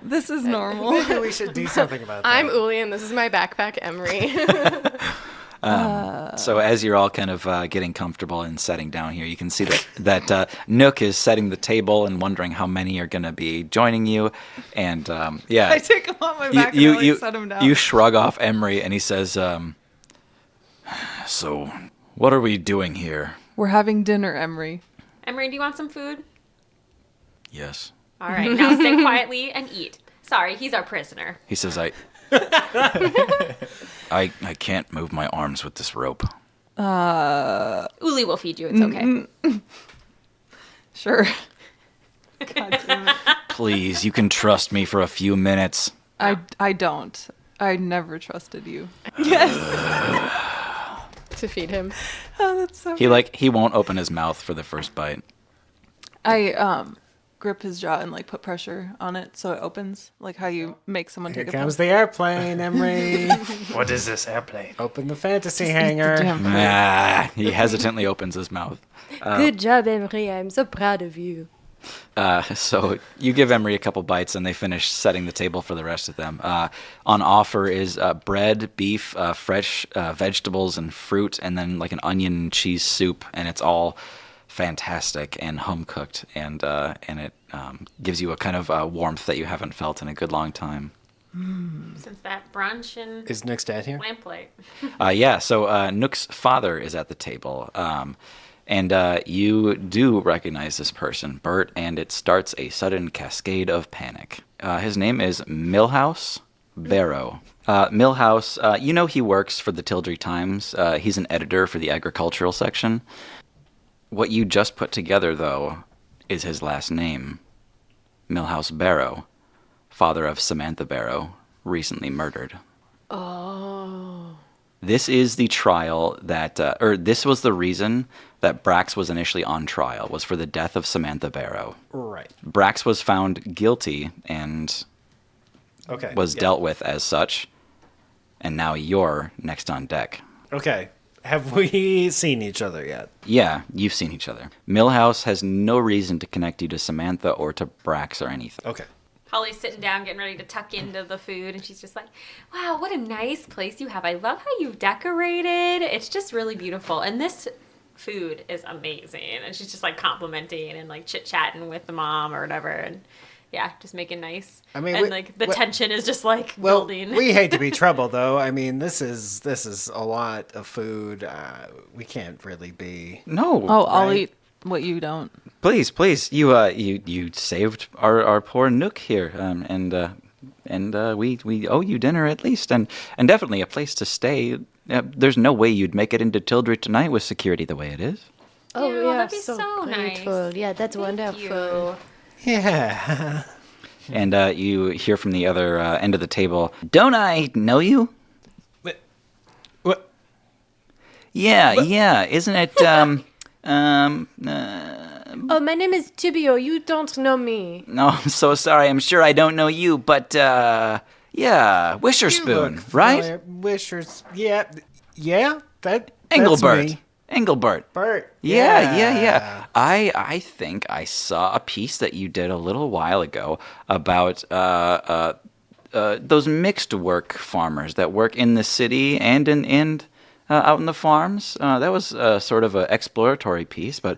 This is normal. Maybe we should do something about that. I'm Uli, and this is my backpack, Emery. So as you're all kind of getting comfortable and setting down here, you can see that Nook is setting the table and wondering how many are going to be joining you. And yeah, I take him on my back and I like, set him down. you shrug off Emery, and he says, "So, what are we doing here?" We're having dinner, Emery. Emery, do you want some food? "Yes." All right, now sit quietly and eat. Sorry, he's our prisoner. He says, I can't move my arms with this rope." Uli will feed you. It's okay. Sure. God damn it. "Please, you can trust me for a few minutes." I don't. I never trusted you. to feed him. Oh, that's so He won't open his mouth for the first bite. I grip his jaw and like put pressure on it so it opens, like how you make someone Here take a comes pill. the airplane, Emery. What is this airplane? Open the fantasy Eat the hangar. damn food. He hesitantly opens his mouth. Good job, Emery. I'm so proud of you. So you give Emery a couple bites, and they finish setting the table for the rest of them. On offer is bread, beef, fresh vegetables, and fruit, and then like an onion and cheese soup, and it's all fantastic and home cooked, and it gives you a kind of warmth that you haven't felt in a good long time. Since that brunch and Is Nook's dad here? lamplight. Yeah, so Nook's father is at the table. And you do recognize this person, Bert, and it starts a sudden cascade of panic. His name is Milhouse Barrow. Milhouse, he works for the Tildry Times. He's an editor for the agricultural section. What you just put together, though, is his last name. Milhouse Barrow, father of Samantha Barrow, recently murdered. Oh. This is the trial that, or this was the reason that Brax was initially on trial, was for the death of Samantha Barrow. Right. Brax was found guilty and Okay. was yeah. dealt with as such, and now you're next on deck. Okay. Have we seen each other yet? Yeah, you've seen each other. Millhouse has no reason to connect you to Samantha or to Brax or anything. Okay. Holly's sitting down, getting ready to tuck into the food, and she's just like, wow, what a nice place you have. I love how you've decorated. It's just really beautiful. And this food is amazing. And she's just like complimenting and like chit-chatting with the mom or whatever. And yeah, just making nice. I mean, and like the tension is just like Well, building. we hate to be trouble, though. I mean, this is a lot of food. We can't really be. No. Oh, I'll Right. eat what you don't. Please, please. You saved our poor Nook here, and we owe you dinner at least, and definitely a place to stay. There's no way you'd make it into Tildry tonight with security the way it is. Oh, Ew, we are that'd be so, so grateful. nice. Yeah, that's Thank wonderful. you. Yeah. And you hear from the other end of the table, "Don't I know you?" What? Yeah. Isn't it? Oh, my name is Tibio. You don't know me. No, I'm so sorry. I'm sure I don't know you, but yeah, Wisherspoon, right? Wishers. Yeah. Yeah. That's Engelbert. me. Engelbert. Bert. Yeah. I think I saw a piece that you did a little while ago about those mixed work farmers that work in the city and out in the farms. That was sort of an exploratory piece, but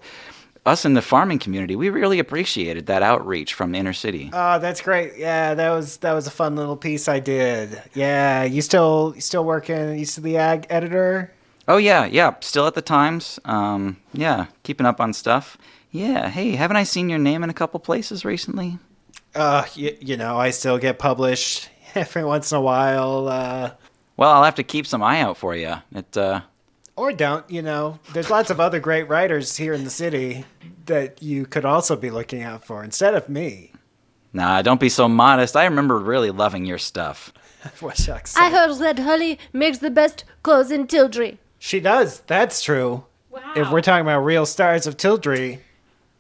us in the farming community, we really appreciated that outreach from the inner city. Oh, that's great. Yeah, that was a fun little piece I did. Yeah, you still working? You still the ag editor? Oh yeah, still at the Times. Yeah, keeping up on stuff. Yeah, hey, haven't I seen your name in a couple places recently? You know, I still get published every once in a while. Well, I'll have to keep some eye out for you. Or don't, you know. There's lots of other great writers here in the city that you could also be looking out for instead of me. Nah, don't be so modest. I remember really loving your stuff. What shucks. I heard that Holly makes the best clothes in Tildry. She does. That's true. Wow. If we're talking about real stars of Tildry,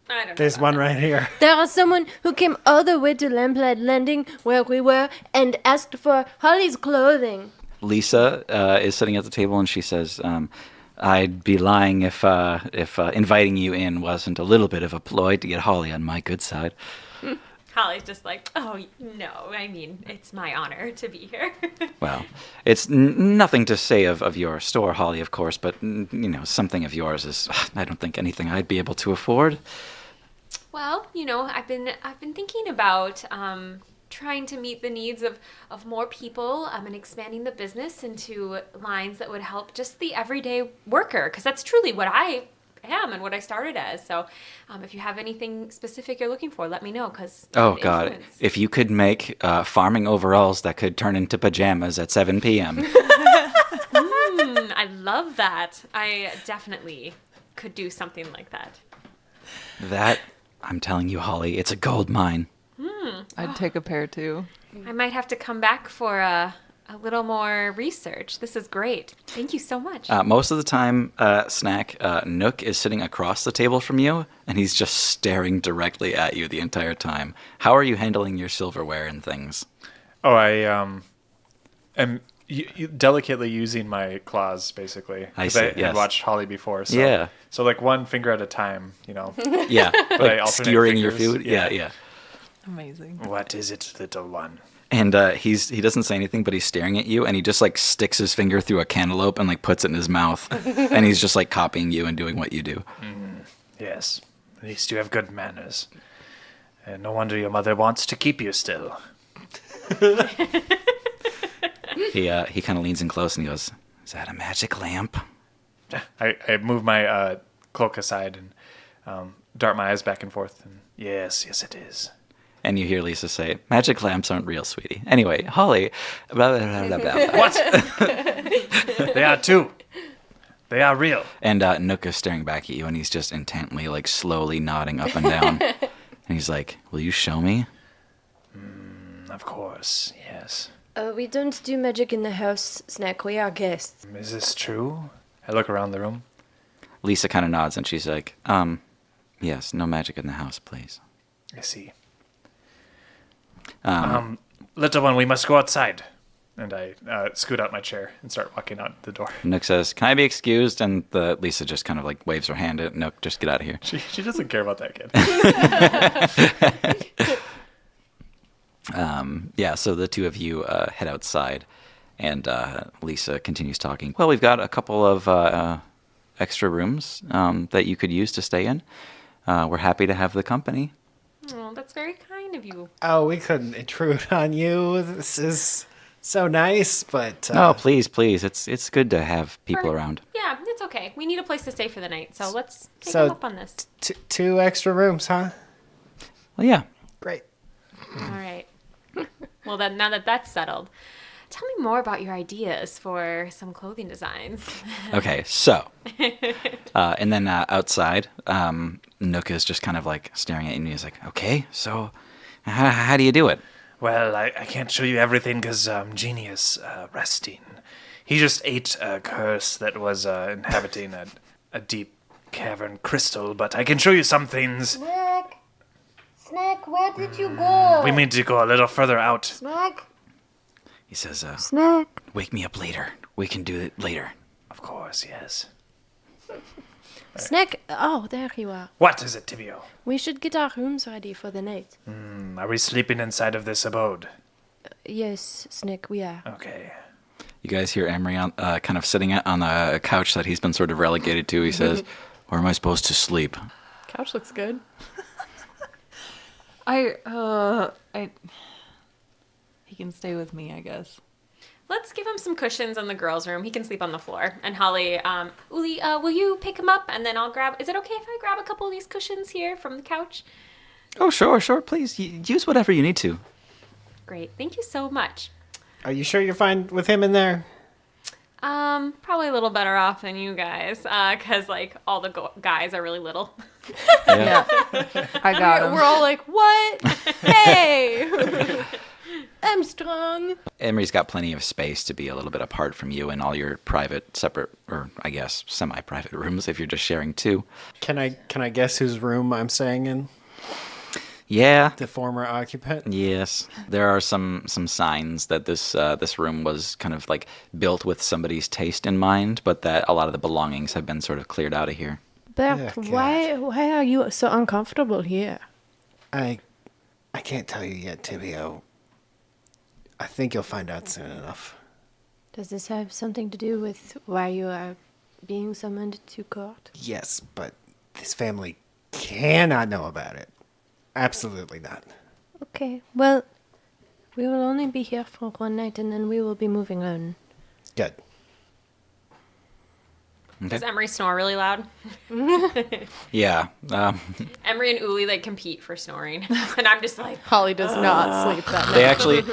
I don't know. there's one right here. There is someone who came all the way to Lamplight Landing, where we were, and asked for Holly's clothing. Lisa is sitting at the table and she says, I'd be lying if inviting you in wasn't a little bit of a ploy to get Holly on my good side. Holly's just like, oh, no, I mean, it's my honor to be here. Well, it's nothing to say of your store, Holly, of course, but, something of yours is, I don't think anything I'd be able to afford. Well, I've been thinking about trying to meet the needs of more people and expanding the business into lines that would help just the everyday worker, because that's truly what I am and what I started as. So if you have anything specific you're looking for, let me know, because Oh, God. If you could make farming overalls that could turn into pajamas at 7 p.m. I love that. I definitely could do something like that. That, I'm telling you, Holly, it's a gold mine. I'd take a pair too. I might have to come back for a little more research. This is great. Thank you so much. Most of the time, Snack, Nook is sitting across the table from you, and he's just staring directly at you the entire time. How are you handling your silverware and things? Oh, I am delicately using my claws, basically. I 'Cause see, had yes. watched Holly before. So, Yeah. So like one finger at a time, Yeah, I like alternate skewering your fingers. food. Yeah. Amazing. What is it, little one? And he doesn't say anything, but he's staring at you, and he just like sticks his finger through a cantaloupe and like puts it in his mouth, and he's just like copying you and doing what you do. Yes, at least you have good manners. And no wonder your mother wants to keep you still. He kind of leans in close and he goes, "Is that a magic lamp?" I move my cloak aside and dart my eyes back and forth. And yes, it is. And you hear Lisa say, "Magic lamps aren't real, sweetie." Anyway, Holly, blah, blah, blah, blah, blah. What? They are too. They are real. And Nook is staring back at you, and he's just intently, like, slowly nodding up and down. And he's like, "Will you show me?" Of course, yes. We don't do magic in the house, Snack. We are guests. Is this true? I look around the room. Lisa kind of nods and she's like, yes, no magic in the house, please. I see. Little one, we must go outside. And I scoot out my chair and start walking out the door. Nook says, can I be excused? And Lisa just kind of like waves her hand at Nook, just get out of here. She doesn't care about that kid. Yeah, so the two of you head outside, and Lisa continues talking. Well, we've got a couple of extra rooms that you could use to stay in. We're happy to have the company. Oh, that's very kind of you. Oh, we couldn't intrude on you. This is so nice, but Oh, please, please. It's good to have people around. Yeah, it's okay. We need a place to stay for the night, so let's take So- him up on this. two extra rooms, huh? Well, yeah. Great. All right. Well, then, now that that's settled, tell me more about your ideas for some clothing designs. Okay, so, and then outside, Nook is just kind of like staring at you and he's like, okay, so how do you do it? Well, I can't show you everything because Genie is resting. He just ate a curse that was inhabiting a deep cavern crystal, but I can show you some things. Snack, where did you go? We need to go a little further out. Snack? He says, Snack? wake me up later. We can do it later. Of course, yes. Snack? Oh, there you are. What is it, Tibio? We should get our rooms ready for the night. Are we sleeping inside of this abode? Yes, Snack, we are. Okay. You guys hear Emery on, kind of sitting on a couch that he's been sort of relegated to. He says, where am I supposed to sleep? Couch looks good. He can stay with me, I guess. Let's give him some cushions in the girls' room. He can sleep on the floor. And Holly, Uli, will you pick him up? And then I'll grab... Is it okay if I grab a couple of these cushions here from the couch? Oh, sure. Please, use whatever you need to. Great. Thank you so much. Are you sure you're fine with him in there? Probably a little better off than you guys, because, like, all the guys are really little. Yeah. I got him. We're all like, what? Hey! I'm strong. Emery's got plenty of space to be a little bit apart from you in all your private, separate, or I guess semi-private rooms if you're just sharing two. Can I guess whose room I'm staying in? Yeah. The former occupant? Yes. There are some signs that this room was kind of like built with somebody's taste in mind, but that a lot of the belongings have been sort of cleared out of here. Bert, Yeah, God. why are you so uncomfortable here? I can't tell you yet, Tibio. I think you'll find out soon enough. Does this have something to do with why you are being summoned to court? Yes, but this family cannot know about it. Absolutely not. Okay, well, we will only be here for one night and then we will be moving on. Good. Does Emery snore really loud? Yeah. Emery and Uli, like, compete for snoring. And I'm just like... Holly does not sleep that night. They actually,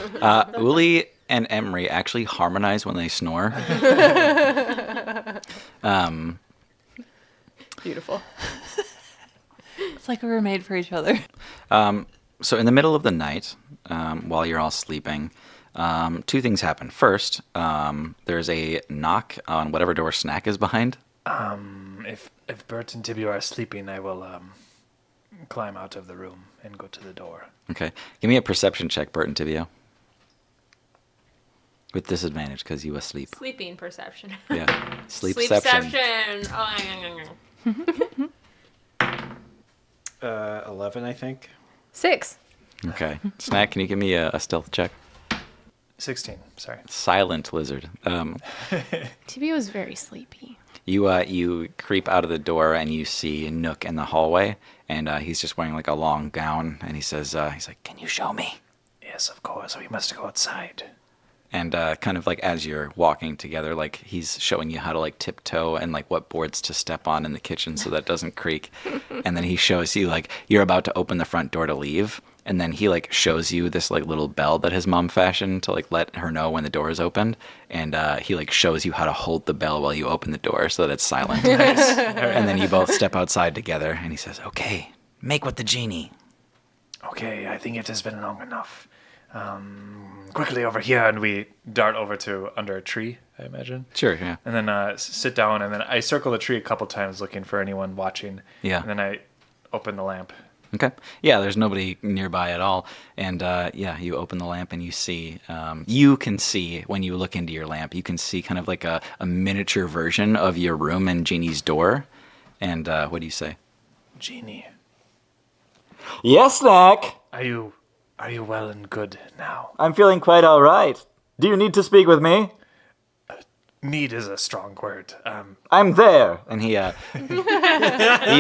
Uli and Emery actually harmonize when they snore. Beautiful. It's like we were made for each other. So in the middle of the night, while you're all sleeping, two things happen. First, there's a knock on whatever door Snack is behind. If Bert and Tibio are sleeping, I will climb out of the room and go to the door. Okay. Give me a perception check, Bert and Tibio. With disadvantage, because you asleep. Sleeping perception. Yeah. Sleepception. Oh, yeah. 11, I think. 6. Okay. Snack, can you give me a stealth check? 16, sorry. Silent lizard. Tibio is very sleepy. You creep out of the door and you see Nook in the hallway, and he's just wearing like a long gown, and he says, he's like, "Can you show me?" Yes, of course, we must go outside. And kind of like as you're walking together, like he's showing you how to like tiptoe and like what boards to step on in the kitchen so that it doesn't creak. And then he shows you like you're about to open the front door to leave. And then he like shows you this like little bell that his mom fashioned to like let her know when the door is opened. And he like shows you how to hold the bell while you open the door so that it's silent. And then you both step outside together and he says, "Okay, make with the genie." Okay, I think it has been long enough. Quickly over here, and we dart over to under a tree, I imagine. Sure, yeah. And then sit down, and then I circle the tree a couple times looking for anyone watching. Yeah. And then I open the lamp. Okay. Yeah, there's nobody nearby at all. And you open the lamp and you can see, when you look into your lamp, you can see kind of like a miniature version of your room and Jeannie's door. And what do you say? Genie, Yes, Snack. are you well and good now? I'm feeling quite all right. Do you need to speak with me? Need is a strong word. I'm there. And he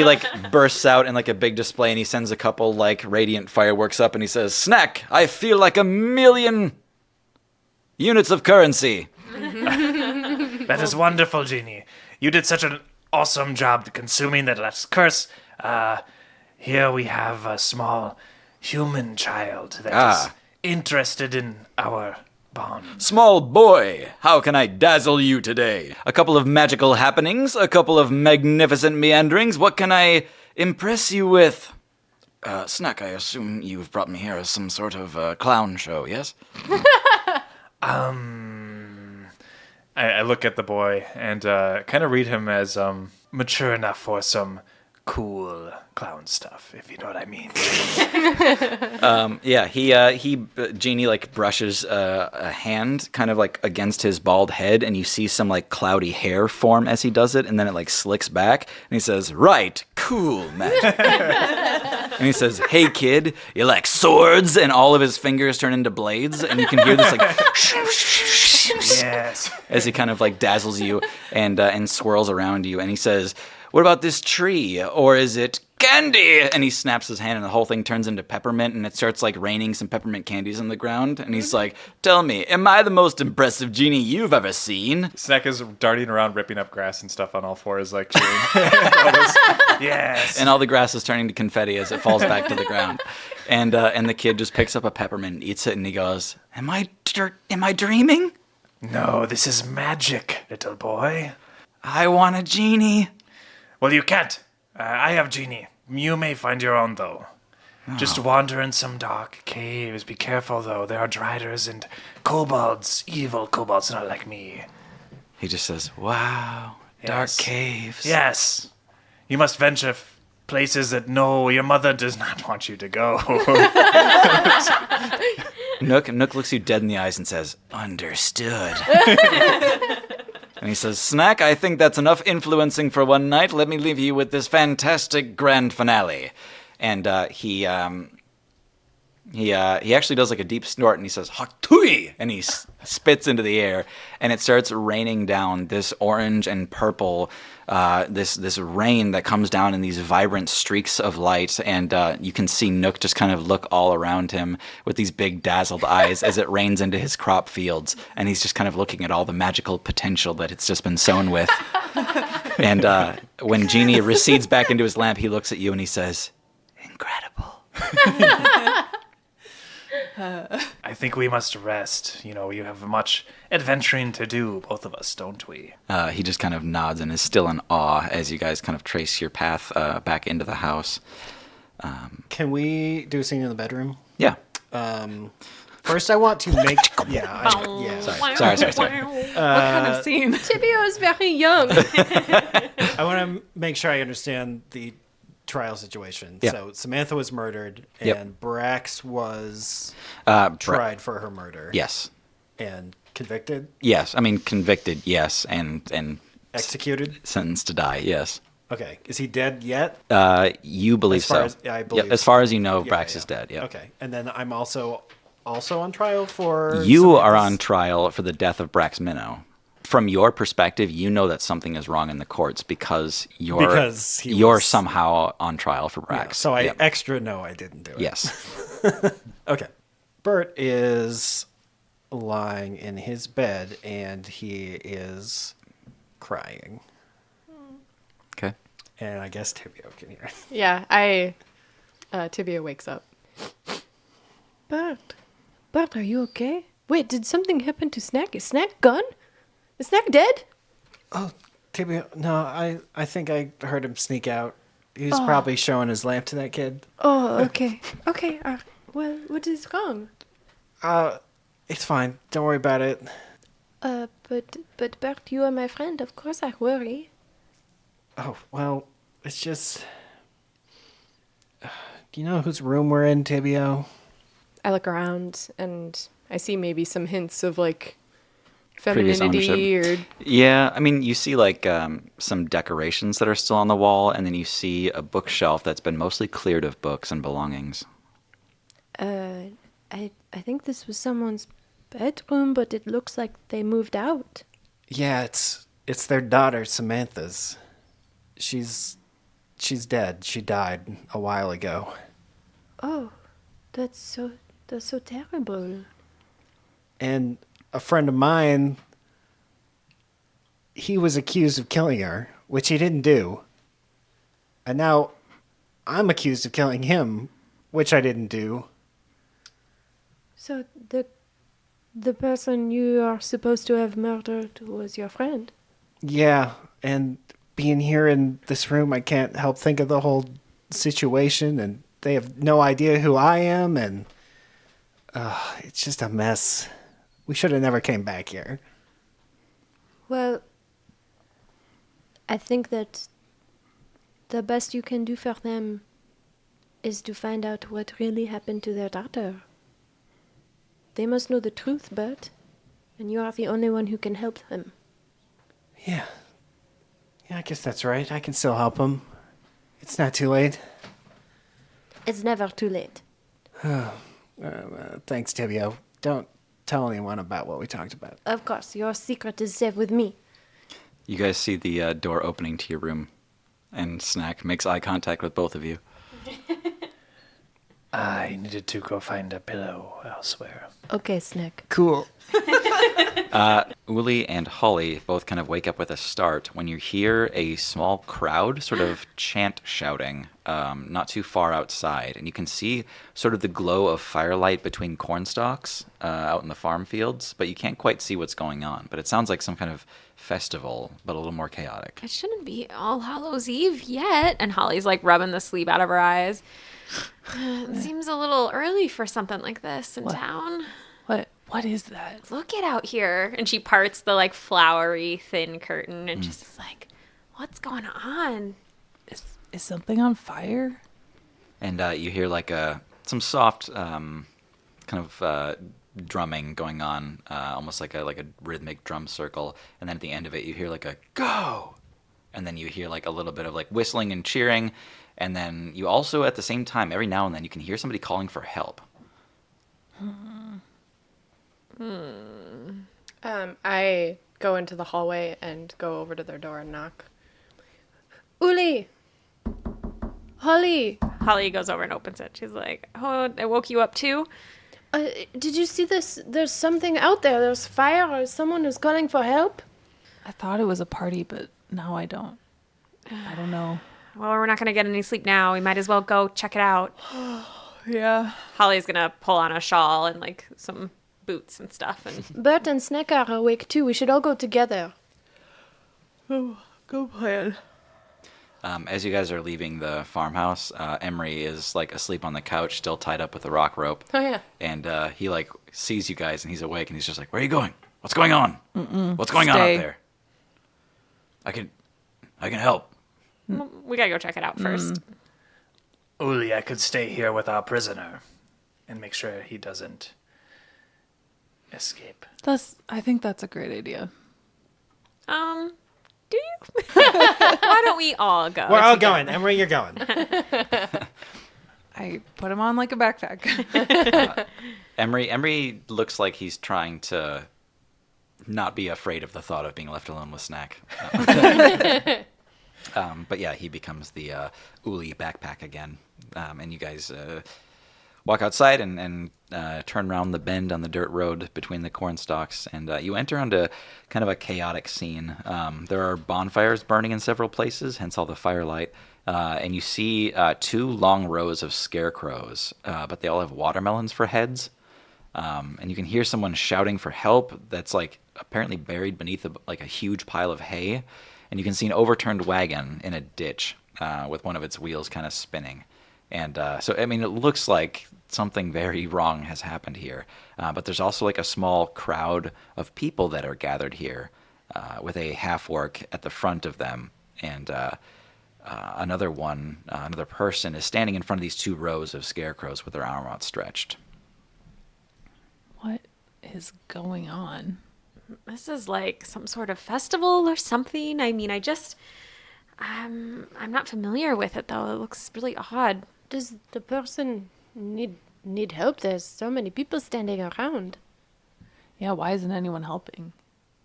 like bursts out in like a big display and he sends a couple like radiant fireworks up and he says, "Snack, I feel like 1,000,000 units of currency." That is wonderful, Genie. You did such an awesome job consuming that last curse. Here we have a small human child that is interested in our bond. Small boy, how can I dazzle you today? A couple of magical happenings, a couple of magnificent meanderings. What can I impress you with? Snack, I assume you've brought me here as some sort of clown show, yes? I look at the boy and kind of read him as mature enough for some cool clown stuff, if you know what I mean. Genie like brushes a hand kind of like against his bald head, and you see some like cloudy hair form as he does it, and then it like slicks back, and he says, "Right, cool, magic." And he says, "Hey kid, you like swords?" And all of his fingers turn into blades, and you can hear this like Yes. as he kind of like dazzles you and swirls around you, and he says, "What about this tree? Or is it candy?" And he snaps his hand and the whole thing turns into peppermint and it starts like raining some peppermint candies on the ground. And he's like, "Tell me, am I the most impressive genie you've ever seen?" Snack is darting around, ripping up grass and stuff on all fours, like cheering. Yes. And all the grass is turning to confetti as it falls back to the ground. And the kid just picks up a peppermint and eats it and he goes, Am I dreaming? No, this is magic, little boy. I want a genie. Well, you can't. I have Genie. You may find your own, though. Just wander in some dark caves. Be careful, though. There are driders and kobolds. Evil kobolds, not like me. He just says, "Wow, dark Yes. caves." Yes. You must venture places that no, your mother does not want you to go. Nook looks you dead in the eyes and says, "Understood." And he says, "Snack, I think that's enough influencing for one night. Let me leave you with this fantastic grand finale." And he actually does like a deep snort and he says, "Haktui!" And he spits into the air and it starts raining down this orange and purple, this rain that comes down in these vibrant streaks of light. And you can see Nook just kind of look all around him with these big dazzled eyes as it rains into his crop fields. And he's just kind of looking at all the magical potential that it's just been sown with. And when Genie recedes back into his lamp, he looks at you and he says, "Incredible." I think we must rest. You know, you have much adventuring to do, both of us, don't we? He just kind of nods and is still in awe as you guys kind of trace your path back into the house. Can we do a scene in the bedroom? Yeah. First, I want to make. Yeah. Sorry. What kind of scene? Tibio is very young. I want to make sure I understand the trial situation. Yeah. So Samantha was murdered, Yep. and Brax was tried for her murder. Yes. And convicted, Yes. I mean, convicted, yes. And executed. sentenced to die, yes. Okay. Is he dead yet? You believe As far so. as- I believe Yep, as so. far as you know, Yeah, Brax yeah. is dead, yeah. Okay. And then I'm also on trial for. You are Samantha's- on trial for the death of Brax Minnow. From your perspective, you know that something is wrong in the courts because Because you're was- somehow on trial for Brax. Yeah, so I Yep. extra know I didn't do it. Yes. Okay. Bert is lying in his bed and he is crying. Okay. And I guess Tibio can hear it. Yeah, Tibio wakes up. Bert, are you okay? Wait, did something happen to Snack? Is Snack gone? Is Snack dead? Oh, Tibio, no, I think I heard him sneak out. He was probably showing his lamp to that kid. Oh, okay. Okay, well, what is wrong? It's fine. Don't worry about it. But Bert, you are my friend. Of course I worry. Oh, well, it's just... Do you know whose room we're in, Tibio? I look around and I see maybe some hints of like Previous femininity or Yeah, I mean, you see like some decorations that are still on the wall, and then you see a bookshelf that's been mostly cleared of books and belongings. I think this was someone's bedroom, but it looks like they moved out. Yeah, it's their daughter, Samantha's. She's dead. She died a while ago. Oh, that's so terrible. And a friend of mine, he was accused of killing her, which he didn't do. And now I'm accused of killing him, which I didn't do. So the person you are supposed to have murdered was your friend. Yeah, and being here in this room, I can't help think of the whole situation, and they have no idea who I am, and it's just a mess. We should have never came back here. Well, I think that the best you can do for them is to find out what really happened to their daughter. They must know the truth, Bert, and you are the only one who can help them. Yeah, I guess that's right. I can still help them. It's not too late. It's never too late. Thanks, Tibio. Don't tell anyone about what we talked about. Of course, your secret is safe with me. You guys see the door opening to your room, and Snack makes eye contact with both of you. I needed to go find a pillow elsewhere. Okay, Snack. Cool. Uli and Holly both kind of wake up with a start when you hear a small crowd sort of chant shouting not too far outside. And you can see sort of the glow of firelight between corn stalks out in the farm fields, but you can't quite see what's going on. But it sounds like some kind of festival, but a little more chaotic. It shouldn't be All Hallows Eve yet. And Holly's like rubbing the sleep out of her eyes. It seems a little early for something like this in town. What is that? Look it out here. And she parts the like flowery thin curtain and just is like, what's going on? Is something on fire? And you hear like some soft kind of drumming going on, almost like a rhythmic drum circle. And then at the end of it, you hear like a go, and then you hear like a little bit of like whistling and cheering. And then you also, at the same time, every now and then, you can hear somebody calling for help. I go into the hallway and go over to their door and knock. Uli! Holly! Holly goes over and opens it. She's like, oh, I woke you up too? Did you see this? There's something out there. There's fire or someone is calling for help. I thought it was a party, but now I don't. I don't know. Well, we're not going to get any sleep now. We might as well go check it out. Yeah. Holly's going to pull on a shawl and like some boots and stuff. And Bert and Snack are awake too. We should all go together. Oh, go plan. As you guys are leaving the farmhouse, Emery is like asleep on the couch, still tied up with a rock rope. Oh, yeah. And he like sees you guys, and he's awake, and he's just like, "Where are you going? What's going on? What's going on out Stay. there? I can help." we got to go check it out first. Uli, I could stay here with our prisoner and make sure he doesn't escape. I think that's a great idea. Do you? Why don't we all go? We're all going. Emery, you're going. I put him on like a backpack. Emery looks like he's trying to not be afraid of the thought of being left alone with Snack. But yeah, he becomes the Uli backpack again. And you guys walk outside and turn around the bend on the dirt road between the corn stalks. And you enter onto kind of a chaotic scene. There are bonfires burning in several places, hence all the firelight. And you see 2 long rows of scarecrows, but they all have watermelons for heads. And you can hear someone shouting for help that's like apparently buried beneath a huge pile of hay. And you can see an overturned wagon in a ditch with one of its wheels kind of spinning. And so, I mean, it looks like something very wrong has happened here. But there's also like a small crowd of people that are gathered here with a half-orc at the front of them. And another person is standing in front of these 2 rows of scarecrows with their arm outstretched. What is going on? This is like some sort of festival or something. I mean, I'm not familiar with it though. It looks really odd. Does the person need help? There's so many people standing around. Yeah, why isn't anyone helping?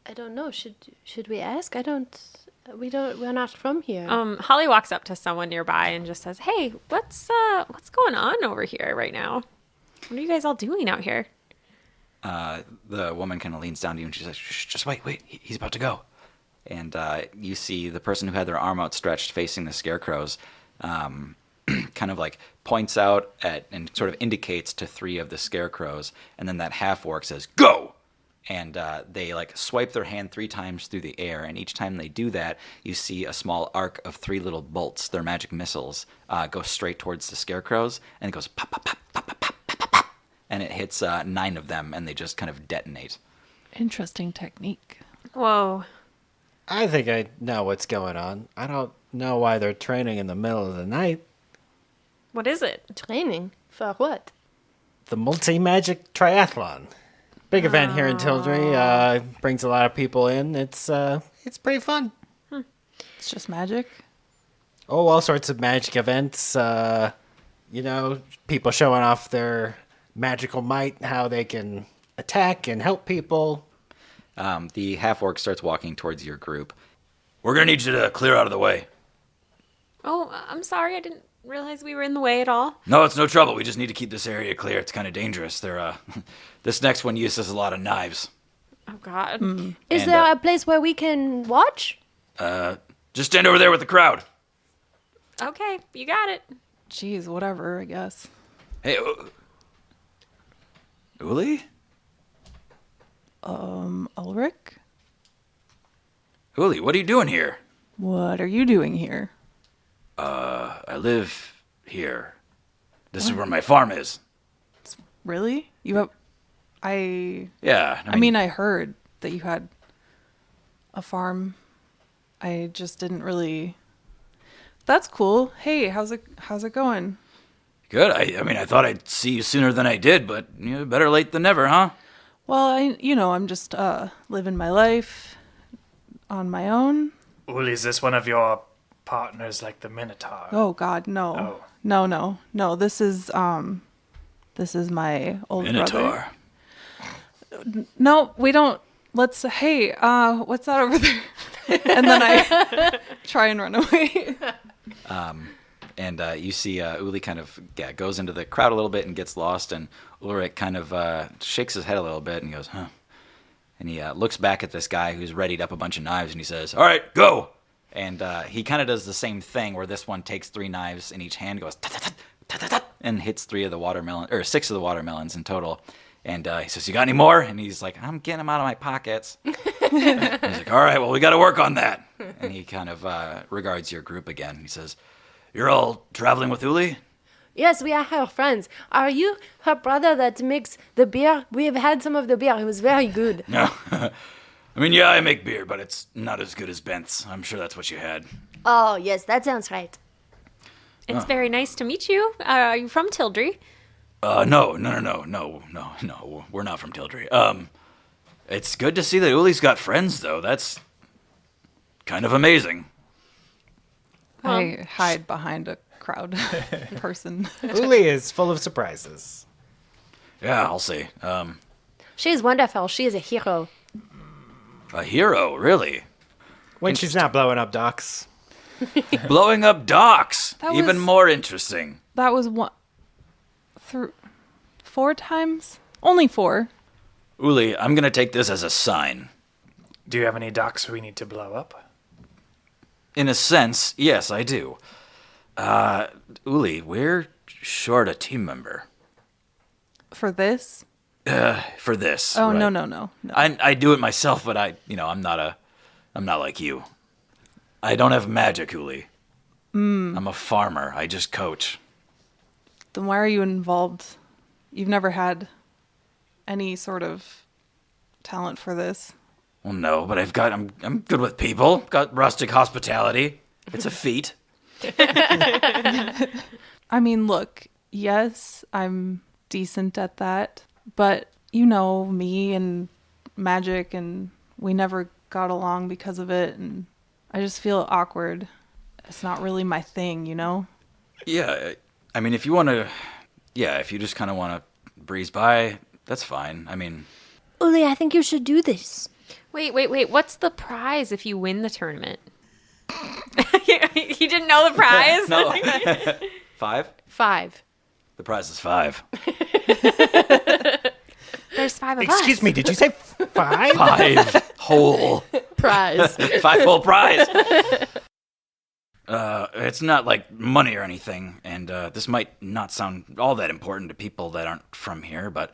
I don't know. Should we ask? We're not from here. Holly walks up to someone nearby and just says, "Hey, what's going on over here right now? What are you guys all doing out here?" The woman kind of leans down to you and she says, "Shh, just wait, he's about to go." And you see the person who had their arm outstretched facing the scarecrows kind of like points out at and sort of indicates to 3 of the scarecrows, and then that half-orc says, "Go!" And they like swipe their hand 3 times through the air, and each time they do that, you see a small arc of 3 little bolts, their magic missiles, go straight towards the scarecrows, and it goes pop, pop, pop, pop, pop, pop, pop, pop, pop, and it hits 9 of them, and they just kind of detonate. Interesting technique. Whoa. I think I know what's going on. I don't know why they're training in the middle of the night. What is it? Training? For what? The multi-magic triathlon. Big event here in Tildry. Brings a lot of people in. It's pretty fun. It's just magic. Oh, all sorts of magic events. People showing off their magical might, how they can attack and help people. The half-orc starts walking towards your group. "We're going to need you to clear out of the way." Oh, I'm sorry. I didn't realize we were in the way at all. "No, it's no trouble. We just need to keep this area clear. It's kind of dangerous. This next one uses a lot of knives." Oh, God. Is And, there a place where we can watch? Just stand over there with the crowd. Okay, you got it. Jeez, whatever, I guess. Hey, Uli? Ulrich? Uli, what are you doing here? What are you doing here? I live here. This is where my farm is. Really? You have... I Yeah, mean, I heard that you had a farm. I just didn't really... That's cool. Hey, how's it going? good. I thought I'd see you sooner than I did, but better late than never, huh? Well, I'm just living my life on my own. Uli, is this one of your partners like the Minotaur? Oh God, no. Oh. No. This is my old Minotaur. brother. No, we don't. What's that over there? And then I try and run away. And you see Uli kind of goes into the crowd a little bit and gets lost, and Ulrich kind of shakes his head a little bit and he goes, huh. And he looks back at this guy who's readied up a bunch of knives and he says, all right, go. And he kind of does the same thing where this one takes 3 knives in each hand, goes and hits 6 of the watermelons in total. And he says, you got any more? And he's like, I'm getting them out of my pockets. He's like, all right, well, we got to work on that. And he kind of regards your group again. He says, you're all traveling with Uli? Yes, we are her friends. Are you her brother that makes the beer? We have had some of the beer. It was very good. No. Yeah, I make beer, but it's not as good as Bent's. I'm sure that's what you had. Oh, yes, that sounds right. It's very nice to meet you. Are you from Tildry? No. We're not from Tildry. It's good to see that Uli's got friends, though. That's kind of amazing. I hide behind a crowd person. Uli is full of surprises. Yeah, I'll see. She is wonderful. She is a hero. A hero, really? When she's not blowing up docks. Blowing up docks. That Even was- more interesting. That was 4 times? Only 4. Uli, I'm going to take this as a sign. Do you have any docks we need to blow up? In a sense, yes, I do. Uli, we're short a team member. For this? For this. Oh, right? no. I do it myself, but I'm not like you. I don't have magic, Uli. I'm a farmer. I just coach. Then why are you involved? You've never had any sort of talent for this. Well, no, but I'm good with people. Got rustic hospitality. It's a feat. I mean, look, yes, I'm decent at that, but you know me and magic, and we never got along because of it, and I just feel awkward. It's not really my thing, you know? Yeah, I mean, if you want to, if you just kind of want to breeze by, that's fine. I mean, Uli, I think you should do this. Wait. What's the prize if you win the tournament? You didn't know the prize? no. 5? 5. The prize is 5. There's 5 of us. Excuse me, did you say 5? 5 whole. Prize. 5 whole prize. It's not like money or anything, and this might not sound all that important to people that aren't from here, but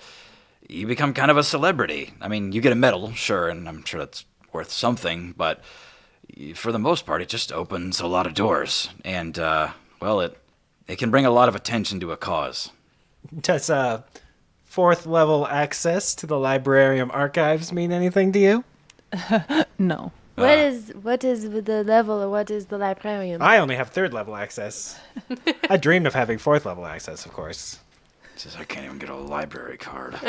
you become kind of a celebrity. I mean, you get a medal, sure, and I'm sure that's worth something, but for the most part, it just opens a lot of doors, and, it can bring a lot of attention to a cause. Does 4th level access to the librarium archives mean anything to you? No. What is the level, or what is the librarium? I only have 3rd level access. I dreamed of having 4th level access, of course. Says I can't even get a library card.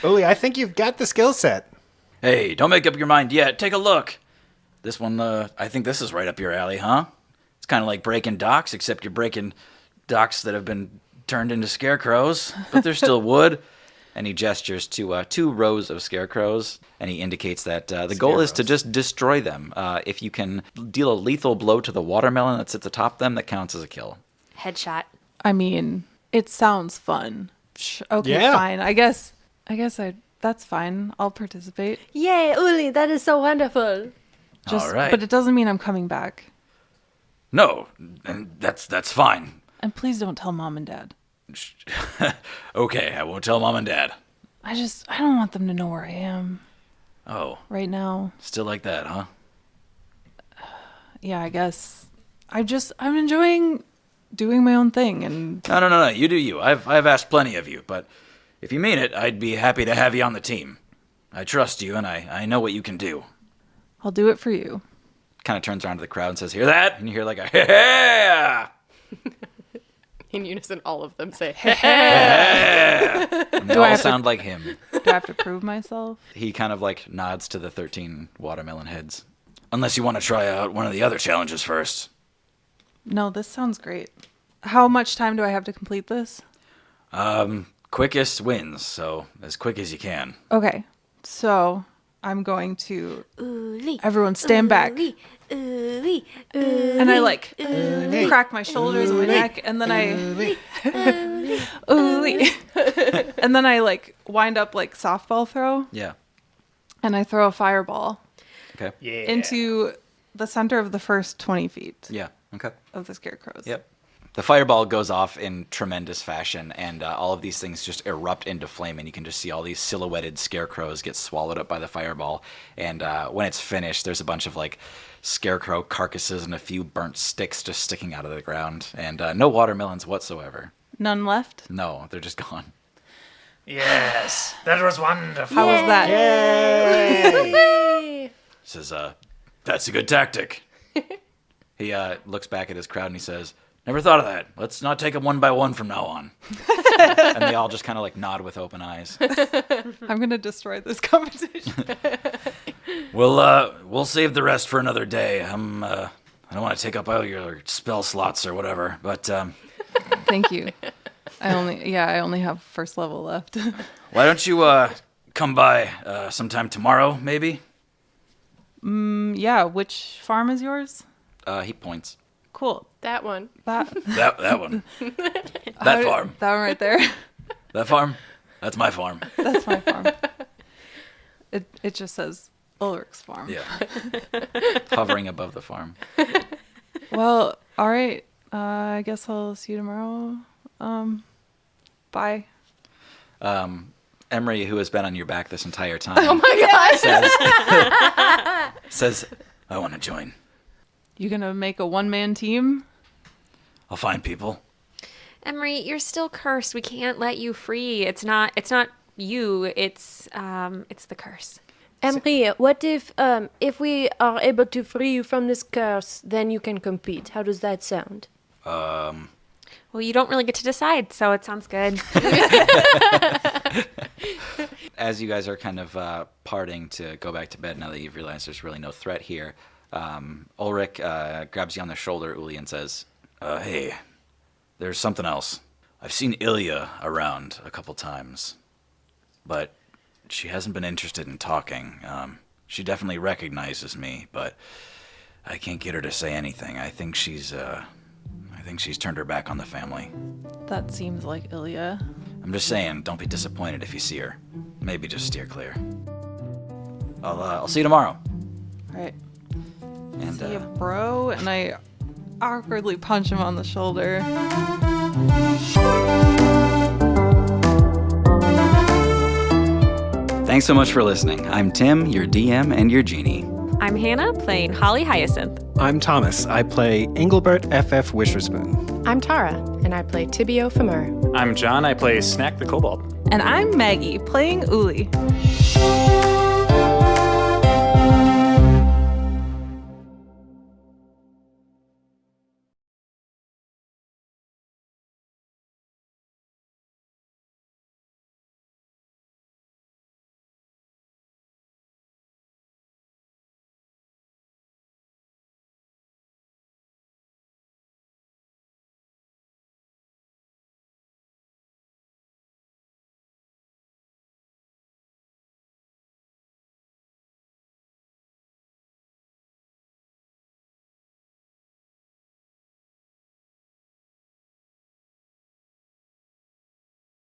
Uli, I think you've got the skill set. Hey, don't make up your mind yet. Take a look. This one, I think this is right up your alley, huh? It's kind of like breaking docks, except you're breaking docks that have been turned into scarecrows, but they're still wood. And he gestures to 2 rows of scarecrows, and he indicates that the goal is to just destroy them. If you can deal a lethal blow to the watermelon that sits atop them, that counts as a kill. Headshot. I mean, it sounds fun. Okay, Yeah. fine. I guess that's fine. I'll participate. Yay, Uli, that is so wonderful. All right. But it doesn't mean I'm coming back. No, and that's fine. And please don't tell mom and dad. Okay, I won't tell mom and dad. I don't want them to know where I am Oh, right now. still like that, huh? Yeah, I guess. I'm enjoying doing my own thing, and No. You do you. I've asked plenty of you, but if you mean it, I'd be happy to have you on the team. I trust you, and I know what you can do. I'll do it for you. Kind of turns around to the crowd and says, "Hear that?" And you hear like a "Yeah!" In unison, all of them say, And they Do I all have to- sound like him. Do I have to prove myself? He kind of like nods to the 13 watermelon heads. Unless you want to try out one of the other challenges first. No, this sounds great. How much time do I have to complete this? Quickest wins, so as quick as you can. Okay, so I'm going to. Uli, Everyone stand back. Uli, Uli, And I like crack my shoulders and my neck, and then Uli. And then I like wind up like softball throw, Yeah. and I throw a fireball Okay. Yeah. into the center of the first 20 feet Yeah. Okay. of the scarecrows. Yep. The fireball goes off in tremendous fashion, and all of these things just erupt into flame, and you can just see all these silhouetted scarecrows get swallowed up by the fireball. And when it's finished, there's a bunch of like scarecrow carcasses and a few burnt sticks just sticking out of the ground, and no watermelons whatsoever. None left? No, they're just gone. Yes, that was wonderful. How was that? Says, that's a good tactic. He looks back at his crowd and he says, never thought of that. Let's not take them one by one from now on. And they all just kind of like nod with open eyes. I'm going to destroy this competition. We'll save the rest for another day. I don't want to take up all your spell slots or whatever, but Thank you. I only have first level left. why don't you come by sometime tomorrow, maybe? Yeah, which farm is yours? He points. Cool. that one. That That one. That farm. That one right there. That farm. That's my farm. That's my farm. It just says Ulrich's farm. Yeah. Hovering above the farm. Well, all right. I guess I'll see you tomorrow. Bye. Emery, who has been on your back this entire time, says, I want to join. You gonna make a one-man team? I'll find people. Emery, you're still cursed. We can't let you free. It's not you. It's the curse. Emery, what if we are able to free you from this curse, then you can compete? How does that sound? Well, you don't really get to decide, so it sounds good. As you guys are kind of parting to go back to bed now that you've realized there's really no threat here, Ulrich grabs you on the shoulder, Uli, and says, hey, there's something else. I've seen Ilya around a couple times, but she hasn't been interested in talking. She definitely recognizes me, but I can't get her to say anything. I think she's turned her back on the family. That seems like Ilya. I'm just saying, don't be disappointed if you see her. Maybe just steer clear. I'll see you tomorrow. All right. And See ya, bro. And I awkwardly punch him on the shoulder. thanks so much for listening. I'm Tim, your DM and your genie. I'm Hannah, playing Holly Hyacinth. I'm Thomas. I play Engelbert F.F. Wisherspoon. I'm Tara, and I play Tibio Famur. I'm John. I play Snack the Kobold. And I'm Maggie, playing Uli.